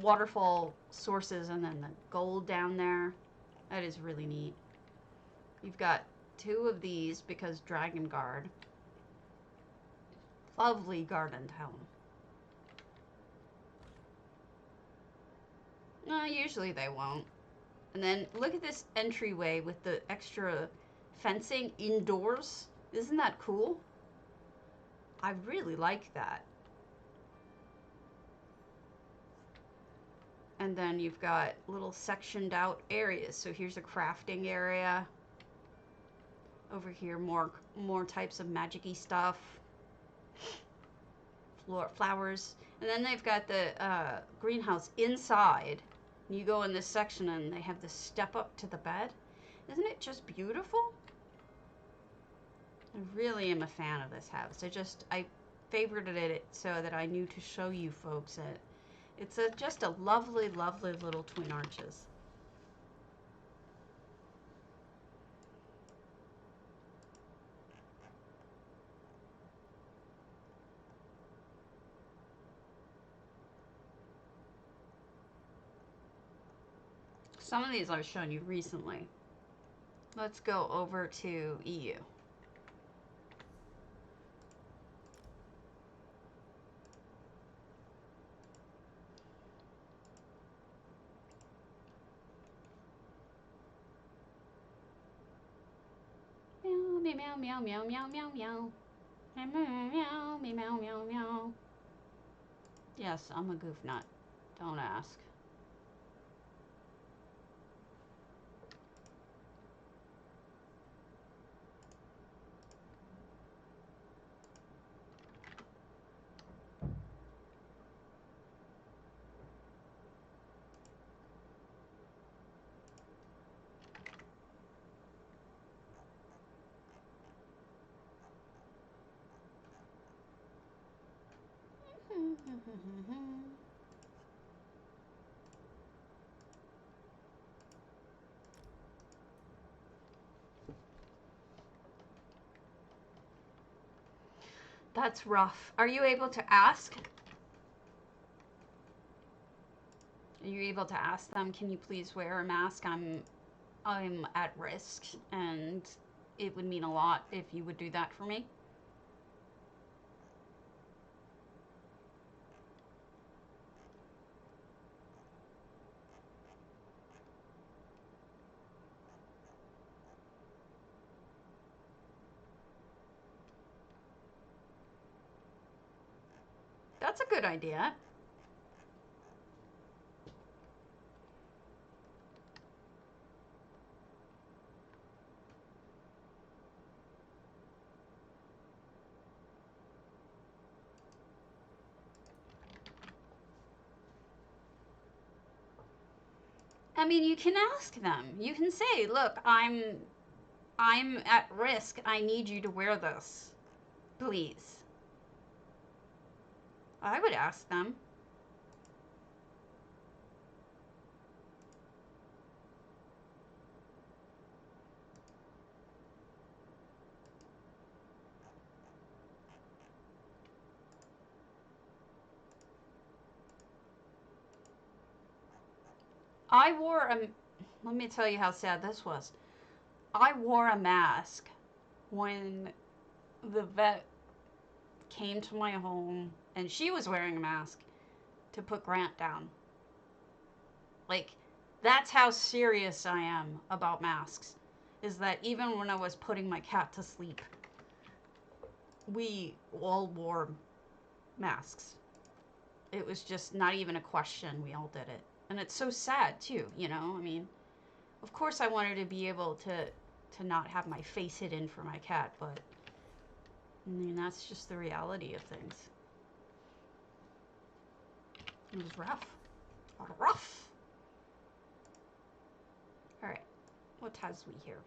waterfall sources and then the gold down there. That is really neat. You've got two of these because Dragon Guard. Lovely gardened home. No, usually they won't. And then look at this entryway with the extra fencing indoors. Isn't that cool? I really like that. And then you've got little sectioned out areas. So here's a crafting area. Over here, more types of magic-y stuff. Flowers. And then they've got the greenhouse inside. You go in this section and they have this step up to the bed. Isn't it just beautiful? I really am a fan of this house. I favorited it so that I knew to show you folks it. It's just a lovely, lovely little twin arches. Some of these I've shown you recently. Let's go over to EU. Meow, meow, meow, meow, meow, meow. Meow, meow, meow, meow, meow, meow. Yes, I'm a goof nut. Don't ask. That's rough. Are you able to ask? Are you able to ask them, can you please wear a mask? I'm at risk, and it would mean a lot if you would do that for me. That's a good idea. I mean, you can ask them. You can say, look, I'm at risk. I need you to wear this. Please. I would ask them. Let me tell you how sad this was. I wore a mask when the vet came to my home, and she was wearing a mask to put Grant down. Like, that's how serious I am about masks. Is that even when I was putting my cat to sleep, we all wore masks. It was just not even a question. We all did it. And it's so sad, too, you know? I mean, of course I wanted to be able to not have my face hidden for my cat, but I mean, that's just the reality of things. It was rough. Rough! Alright, what has we here?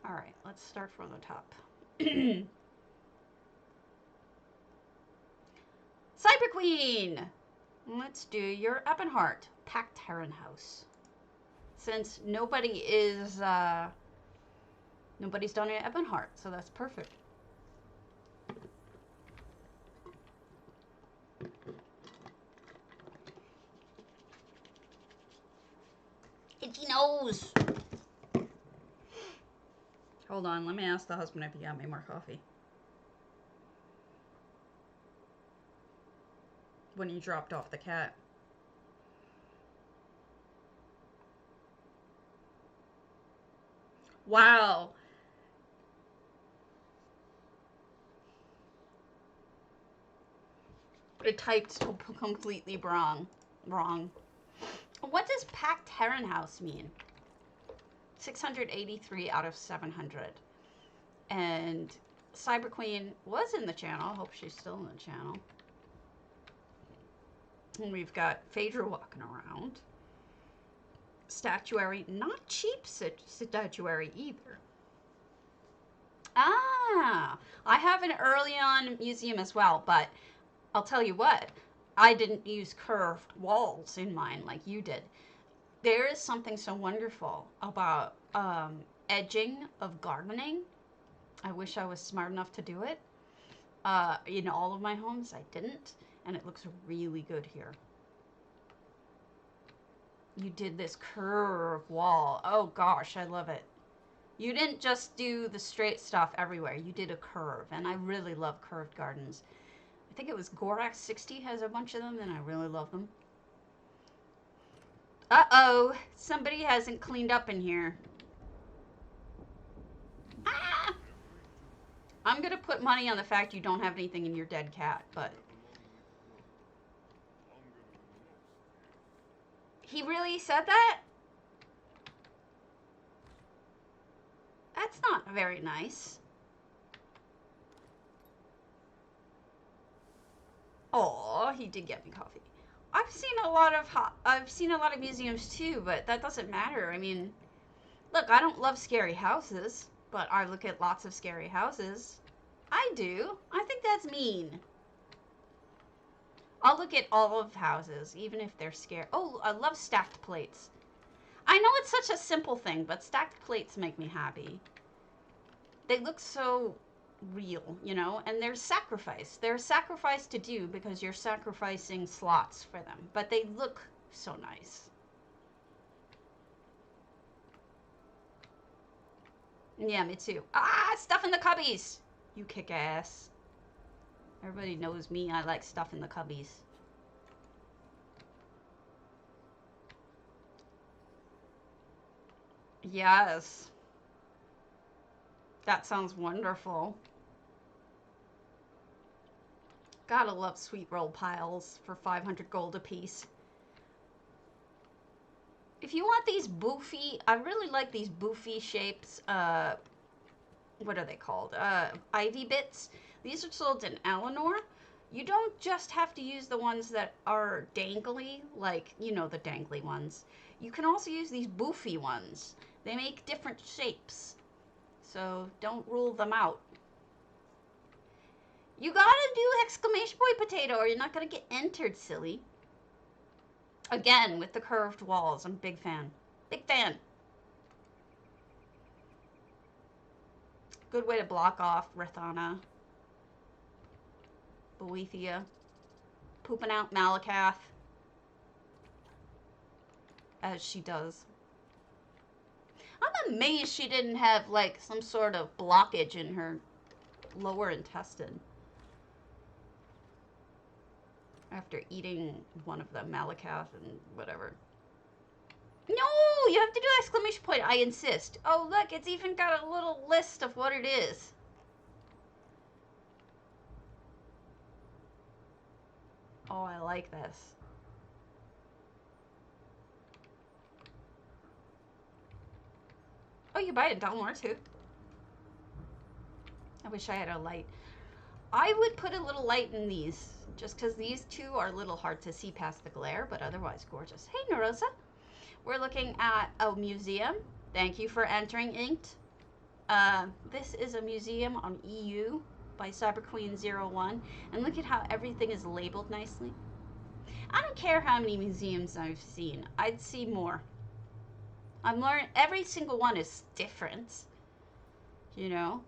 Alright, let's start from the top. Queen. Let's do your Ebonheart, Packed Heron House. Since nobody is, nobody's done an Ebonheart, so that's perfect. Itchy nose. Hold on, let me ask the husband if he got me more coffee. When he dropped off the cat. Wow. It typed completely wrong. What does Packed Heron House mean? 683 out of 700. And Cyber Queen was in the channel. Hope she's still in the channel. And we've got Phaedra walking around. Statuary, not cheap statuary either. Ah, I have an early on museum as well, but I'll tell you what, I didn't use curved walls in mine like you did. There is something so wonderful about edging of gardening. I wish I was smart enough to do it. In all of my homes, I didn't, and it looks really good here. You did this curved wall. Oh gosh, I love it. You didn't just do the straight stuff everywhere. You did a curve, and I really love curved gardens. I think it was Gorax60 has a bunch of them, and I really love them. Uh-oh, somebody hasn't cleaned up in here. Ah! I'm gonna put money on the fact you don't have anything in your dead cat, but... He really said that? That's not very nice. Oh, he did get me coffee. I've seen a lot of museums too, but that doesn't matter. I mean, look, I don't love scary houses, but I look at lots of scary houses. I do. I think that's mean. I'll look at all of houses, even if they're scary. Oh, I love stacked plates. I know it's such a simple thing, but stacked plates make me happy. They look so real, you know, and they're sacrifice. They're a sacrifice to do because you're sacrificing slots for them, but they look so nice. Yeah, me too. Ah, stuff in the cubbies. You kick ass. Everybody knows me. I like stuff in the cubbies. Yes. That sounds wonderful. Gotta love sweet roll piles for 500 gold apiece. If you want these boofy, I really like these boofy shapes. What are they called? Ivy bits. These are sold in Eleanor. You don't just have to use the ones that are dangly, like, you know, the dangly ones. You can also use these boofy ones. They make different shapes. So don't rule them out. You gotta do exclamation point potato or you're not gonna get entered, silly. Again, with the curved walls. I'm a big fan. Big fan. Good way to block off Rathana. Boethia. Pooping out Malakath. As she does. I'm amazed she didn't have, like, some sort of blockage in her lower intestine. After eating one of the Malakath and whatever. No! You have to do exclamation point. I insist. Oh, look, it's even got a little list of what it is. Oh, I like this. Oh, you buy it in Delmore, too. I wish I had a light. I would put a little light in these, just because these two are a little hard to see past the glare, but otherwise gorgeous. Hey, Narosa. We're looking at a museum. Thank you for entering, Inked. This is a museum on EU. by CyberQueen01. And look at how everything is labeled nicely. I don't care how many museums I've seen. I'd see more. I'm learning, every single one is different, you know?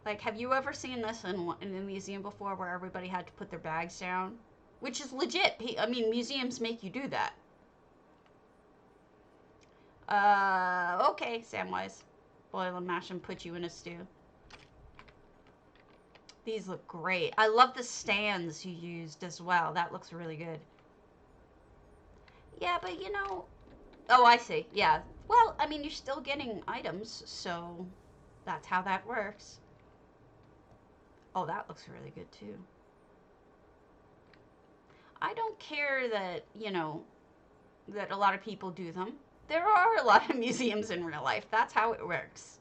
Like, have you ever seen this in a museum before where everybody had to put their bags down? Which is legit. I mean, museums make you do that. Okay, Samwise. Boil and mash and put you in a stew. These look great. I love the stands you used as well. That looks really good. Yeah, but you know... Oh, I see. Yeah. Well, I mean, you're still getting items, so that's how that works. Oh, that looks really good, too. I don't care that, you know, that a lot of people do them. There are a lot of museums in real life. That's how it works.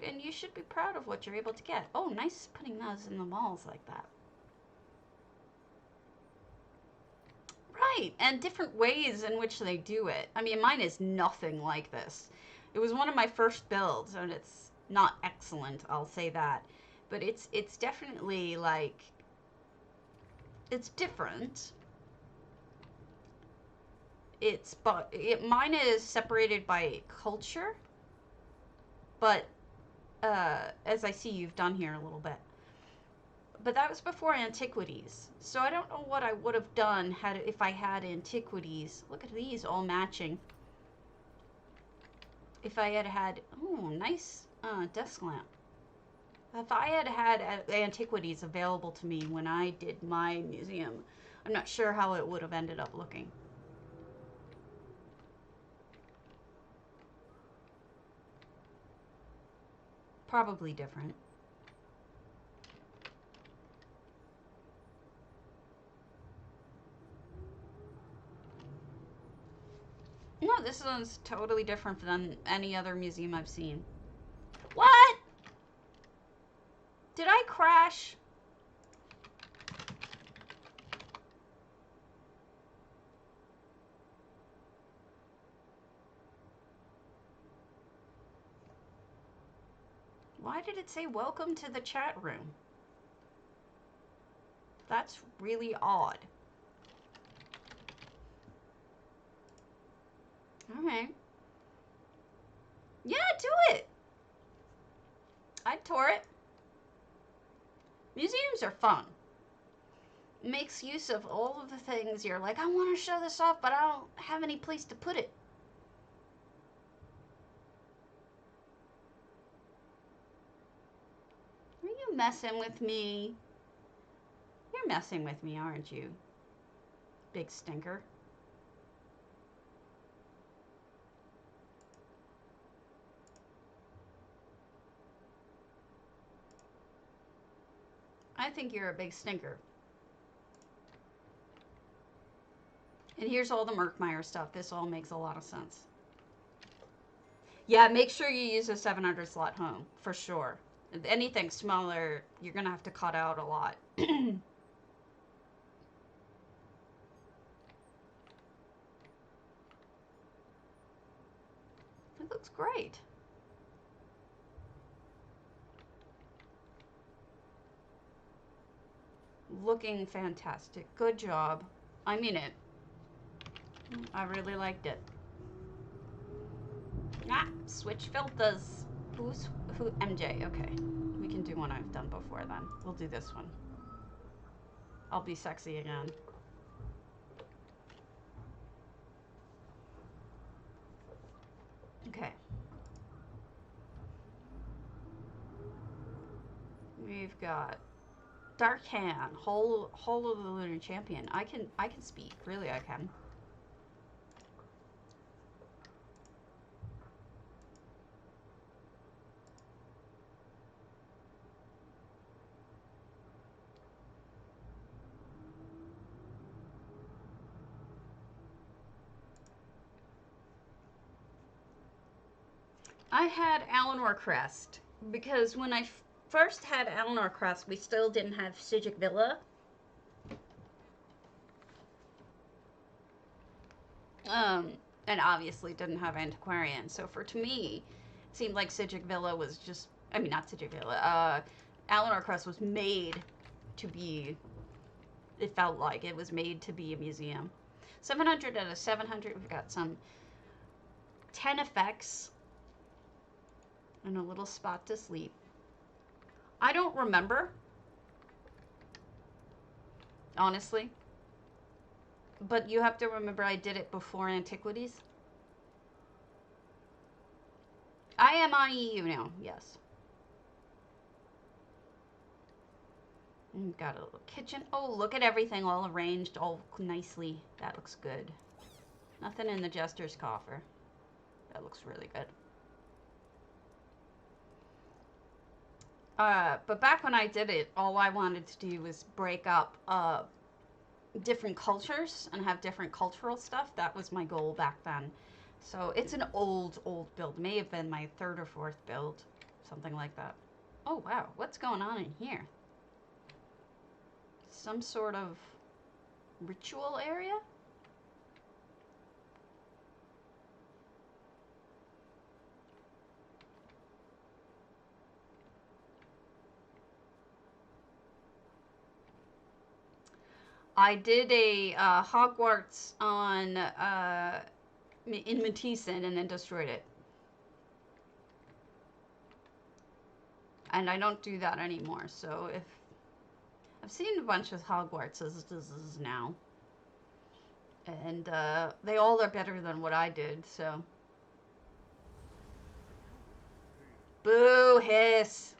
And you should be proud of what you're able to get. Oh, nice putting those in the malls like that. Right, and different ways in which they do it. I mean, mine is nothing like this. It was one of my first builds, and it's not excellent, I'll say that. But it's definitely, like, it's different. Mine is separated by culture, but as I see you've done here a little bit. But that was before antiquities. So I don't know what I would have done if I had antiquities. Look at these all matching. If I had, oh, nice desk lamp. If I had antiquities available to me when I did my museum, I'm not sure how it would have ended up looking. Probably different. No, this one's totally different than any other museum I've seen. What? Did I crash? Why did it say welcome to the chat room? That's really odd. Alright. Yeah, do it! I'd tour it. Museums are fun. It makes use of all of the things you're like, I want to show this off, but I don't have any place to put it. Are you messing with me? You're messing with me, aren't you? Big stinker. I think you're a big stinker. And here's all the Quagmire stuff. This all makes a lot of sense. Yeah, make sure you use a 700 slot home, for sure. Anything smaller, you're going to have to cut out a lot. It looks great. Looking fantastic. Good job. I mean it. I really liked it. Ah, switch filters. Who? MJ. Okay. We can do one I've done before then. We'll do this one. I'll be sexy again. Okay. We've got Dark Hand, Whole of the Lunar Champion. I can speak. Really, I can. I had Alinor Crest because when I first had Alinor Crest, we still didn't have Psijic Villa. And obviously didn't have antiquarian. So to me, it seemed like Psijic Villa was just, I mean, not Psijic Villa, Eleanor Crest was made to be, it felt like it was made to be a museum. 700 out of 700, we've got some 10 effects and a little spot to sleep. I don't remember, honestly, but you have to remember I did it before Antiquities. I am on EU now, yes. We've got a little kitchen. Oh, look at everything all arranged all nicely. That looks good. Nothing in the Jester's coffer. That looks really good. But back when I did it, all I wanted to do was break up different cultures and have different cultural stuff. That was my goal back then. So it's an old build. May have been my 3rd or 4th build. Something like that. Oh, wow. What's going on in here? Some sort of ritual area? I did a Hogwarts on in Matisse and then destroyed it. And I don't do that anymore. So if I've seen a bunch of Hogwartses now, and they all are better than what I did. So boo hiss.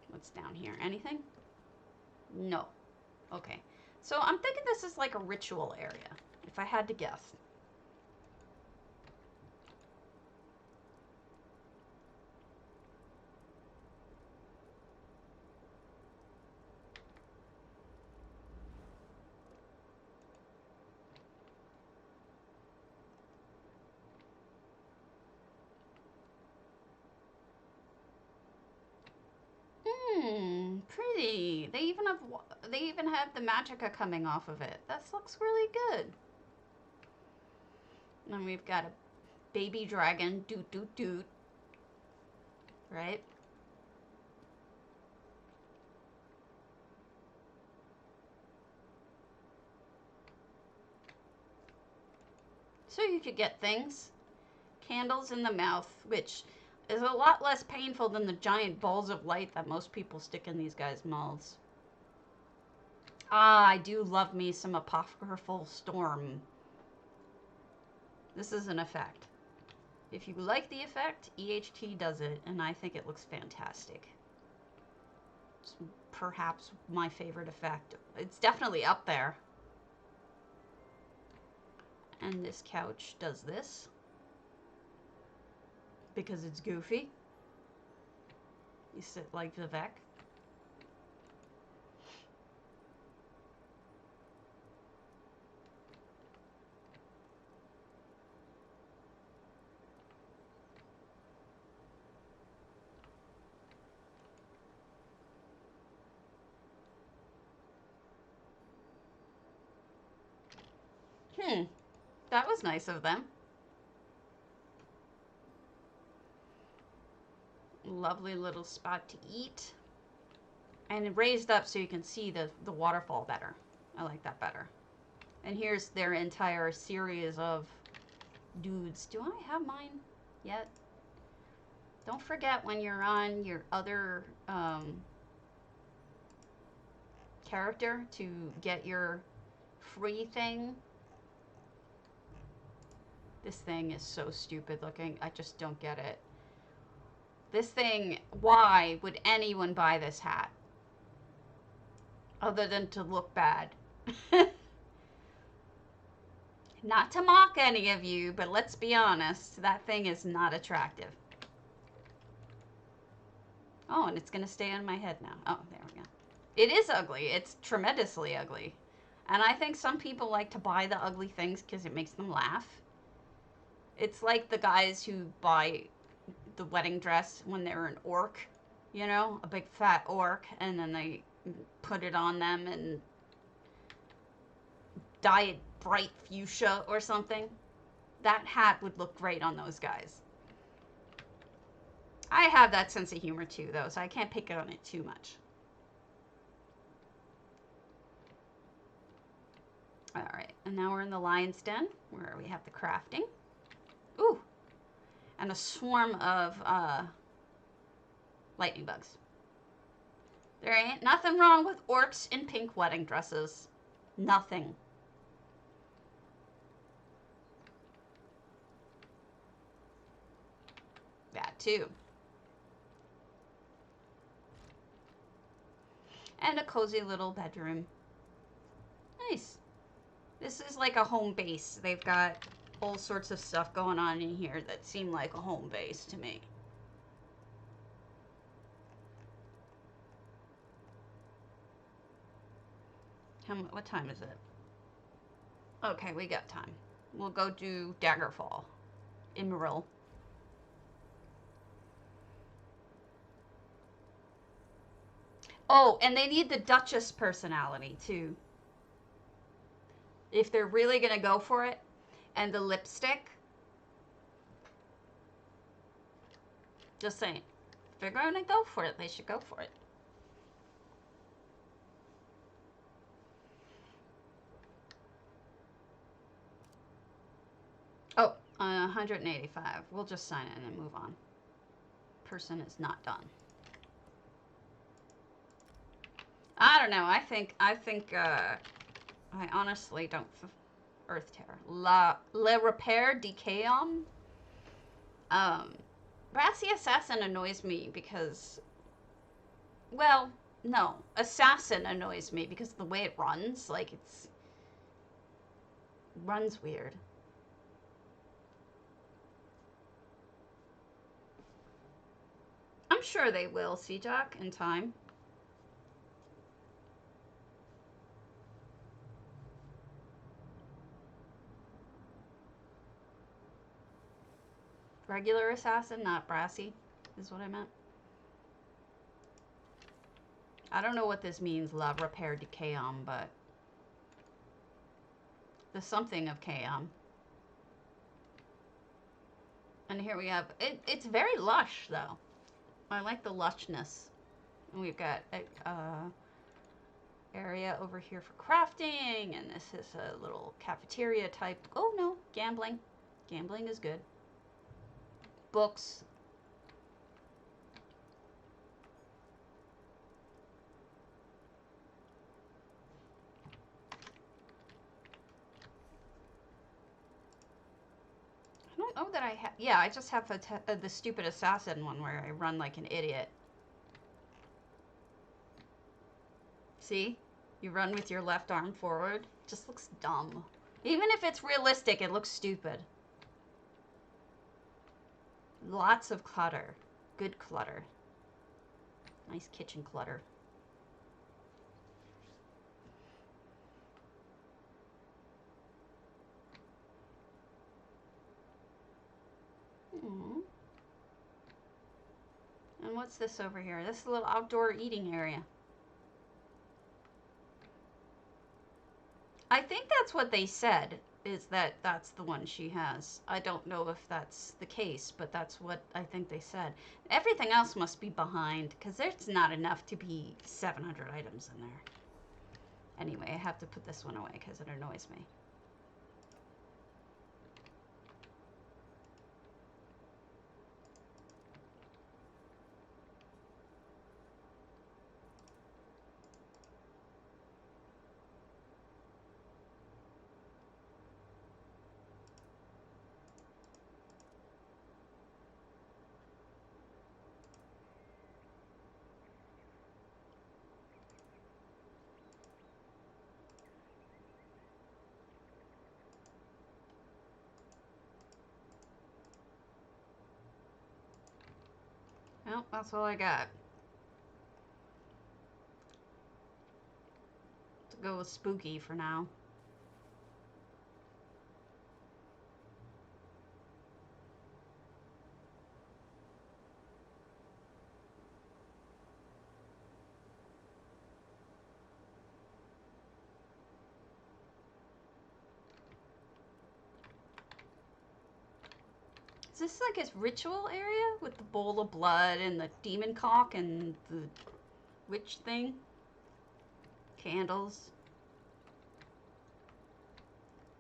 What's down here? Anything? No. Okay. So I'm thinking this is like a ritual area, if I had to guess. Pretty. They even have the magicka coming off of it. That looks really good. And we've got a baby dragon, doot doot doot. Right? So you could get things. Candles in the mouth, which is a lot less painful than the giant balls of light that most people stick in these guys' mouths. Ah, I do love me some Apocryphal Storm. This is an effect. If you like the effect, EHT does it, and I think it looks fantastic. It's perhaps my favorite effect. It's definitely up there. And this couch does this. Because it's goofy. You sit like Vivek. That was nice of them. Lovely little spot to eat. And raised up so you can see the waterfall better. I like that better. And here's their entire series of dudes. Do I have mine yet? Don't forget when you're on your other character to get your free thing. This thing is so stupid looking. I just don't get it. This thing, why would anyone buy this hat? Other than to look bad. Not to mock any of you, but let's be honest, that thing is not attractive. Oh, and it's going to stay on my head now. Oh, there we go. It is ugly. It's tremendously ugly. And I think some people like to buy the ugly things because it makes them laugh. It's like the guys who buy the wedding dress when they're an orc you know, a big fat orc, and then they put it on them and dye it bright fuchsia or something. That hat would look great on those guys. I have that sense of humor too, though, so I can't pick on it too much. All right, and now we're in the lion's den where we have the crafting. Ooh, and a swarm of lightning bugs. There ain't nothing wrong with orcs in pink wedding dresses. Nothing. That too. And a cozy little bedroom. Nice. This is like a home base. They've got all sorts of stuff going on in here that seem like a home base to me. What time is it? Okay, we got time. We'll go do Daggerfall. Emerald. Oh, and they need the Duchess personality, too. If they're really going to go for it. And the lipstick. Just saying. If they're going to go for it, they should go for it. Oh, 185. We'll just sign it and move on. Person is not done. I don't know. I think I honestly don't. Earthtear. Le Repaire de Khaom. Brassy Assassin annoys me because, well, no. Assassin annoys me because of the way it runs. Like, runs weird. I'm sure they will, Psijic, in time. Regular assassin, not brassy, is what I meant. I don't know what this means, La Repaire de Khaom, but the something of Khaom. And here we have, it's very lush, though. I like the lushness. And we've got a area over here for crafting, and this is a little cafeteria type. Oh, no, gambling. Gambling is good. Books. I don't know that I have. Yeah, I just have the stupid assassin one where I run like an idiot. See? You run with your left arm forward. Just looks dumb. Even if it's realistic, it looks stupid. Lots of clutter. Good clutter. Nice kitchen clutter. And what's this over here? This is a little outdoor eating area. I think that's what they said, is that that's the one she has. I don't know if that's the case, but that's what I think they said. Everything else must be behind, because there's not enough to be 700 items in there. Anyway, I have to put this one away because it annoys me. Well, that's all I got. To go with spooky for now. this like his ritual area with the bowl of blood and the demon cock and the witch thing? Candles.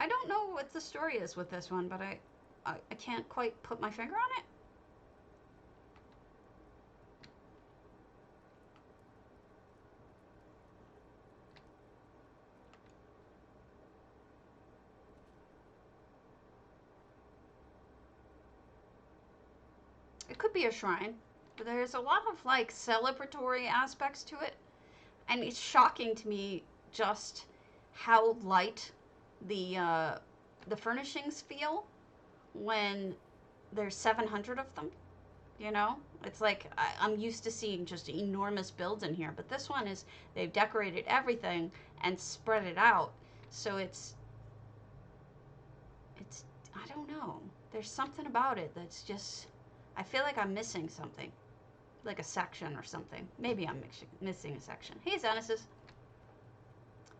I don't know what the story is with this one, but I can't quite put my finger on it. It could be a shrine, but there's a lot of like celebratory aspects to it, and it's shocking to me just how light the furnishings feel when there's 700 of them. You know, it's like I'm used to seeing just enormous builds in here, but this one is they've decorated everything and spread it out, so it's I don't know. There's something about it that's just, I feel like I'm missing something, like a section or something. Maybe I'm missing a section. Hey, Xanasis.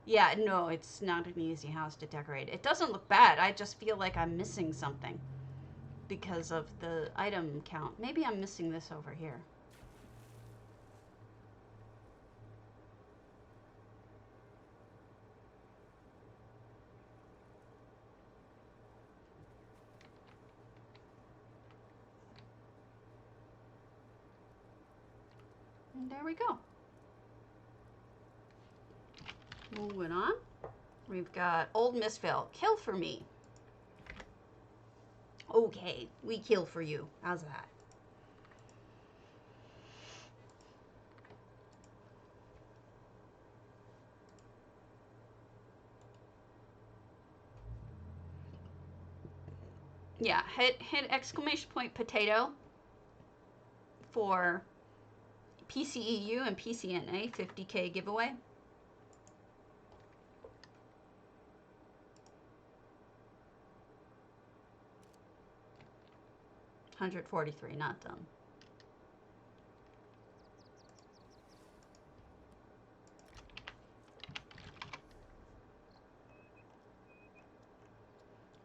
Yeah, no, it's not an easy house to decorate. It doesn't look bad. I just feel like I'm missing something because of the item count. Maybe I'm missing this over here. And there we go. Moving on. We've got Old Mistvale. Kill for me. Okay, we kill for you. How's that? Yeah, hit exclamation point potato for PCEU and PCNA 50K giveaway. $143, not done.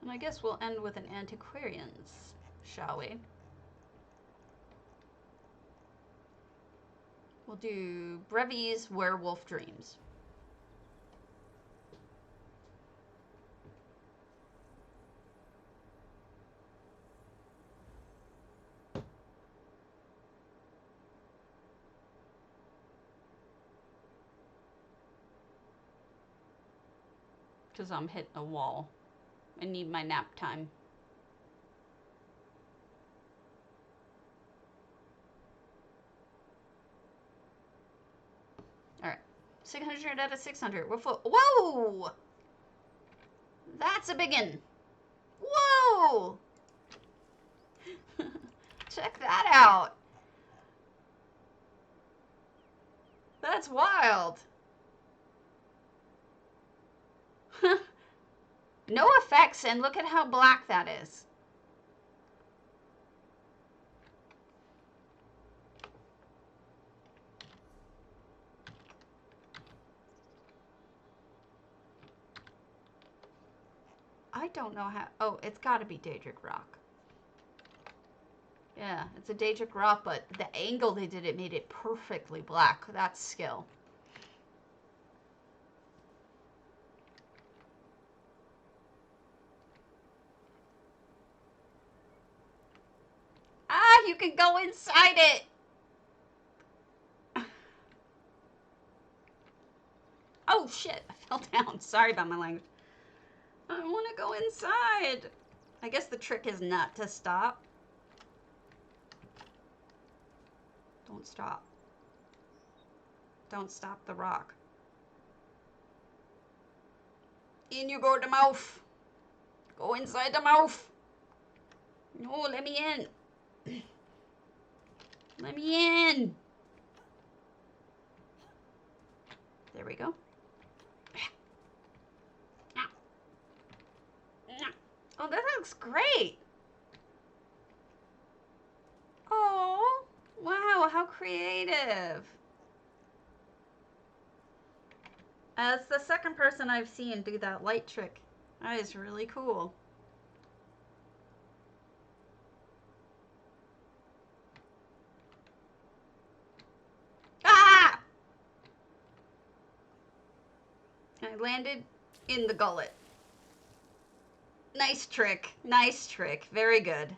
And I guess we'll end with an antiquarians, shall we? We'll do Brevi's Werewolf Dreams. Because I'm hitting a wall. I need my nap time. Alright. 600 out of 600. Whoa! That's a biggin. Whoa! Check that out. That's wild. No effects, and look at how black that is. I don't know how. Oh, it's got to be Daedric rock. Yeah, it's a Daedric rock, but the angle they did it made it perfectly black. That's skill. Ah, you can go inside it. Oh, shit. I fell down. Sorry about my language. I want to go inside. I guess the trick is not to stop. Don't stop. Don't stop the rock. In you go, the mouth. Go inside the mouth. No, let me in. Let me in. There we go. Oh, that looks great. Oh, wow, how creative. That's the second person I've seen do that light trick. That is really cool. I landed in the gullet. Nice trick. Nice trick. Very good.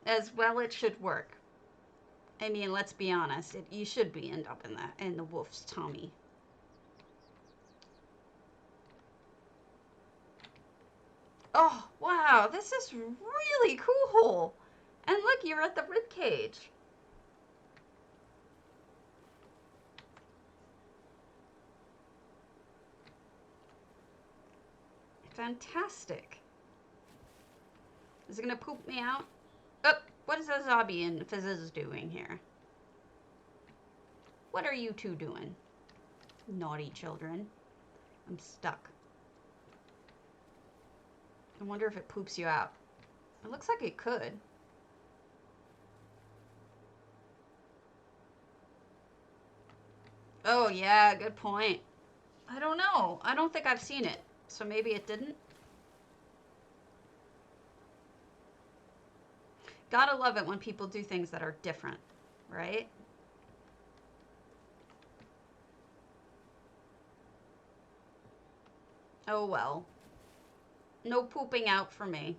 As well it should work. I mean, let's be honest. You should be end up in the wolf's tummy. Oh, wow. This is really cool. And look, you're at the rib cage. Fantastic. Is it gonna poop me out? Oh, what is a zombie and Fizz doing here? What are you two doing? Naughty children. I'm stuck. I wonder if it poops you out. It looks like it could. Oh yeah, good point. I don't know. I don't think I've seen it. So maybe it didn't. Gotta love it when people do things that are different, right? Oh well. No pooping out for me.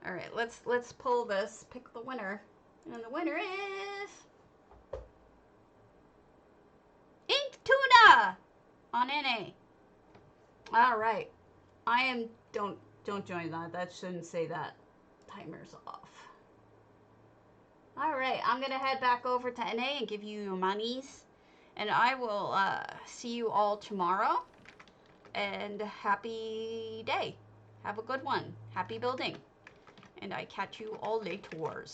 All right, let's pull this, pick the winner. And the winner is Ink Tuna on NA. All right. Don't join that. That shouldn't say that. Timer's off. All right, I'm gonna head back over to NA and give you your monies, and I will see you all tomorrow. And happy day. Have a good one. Happy building. And I catch you all later.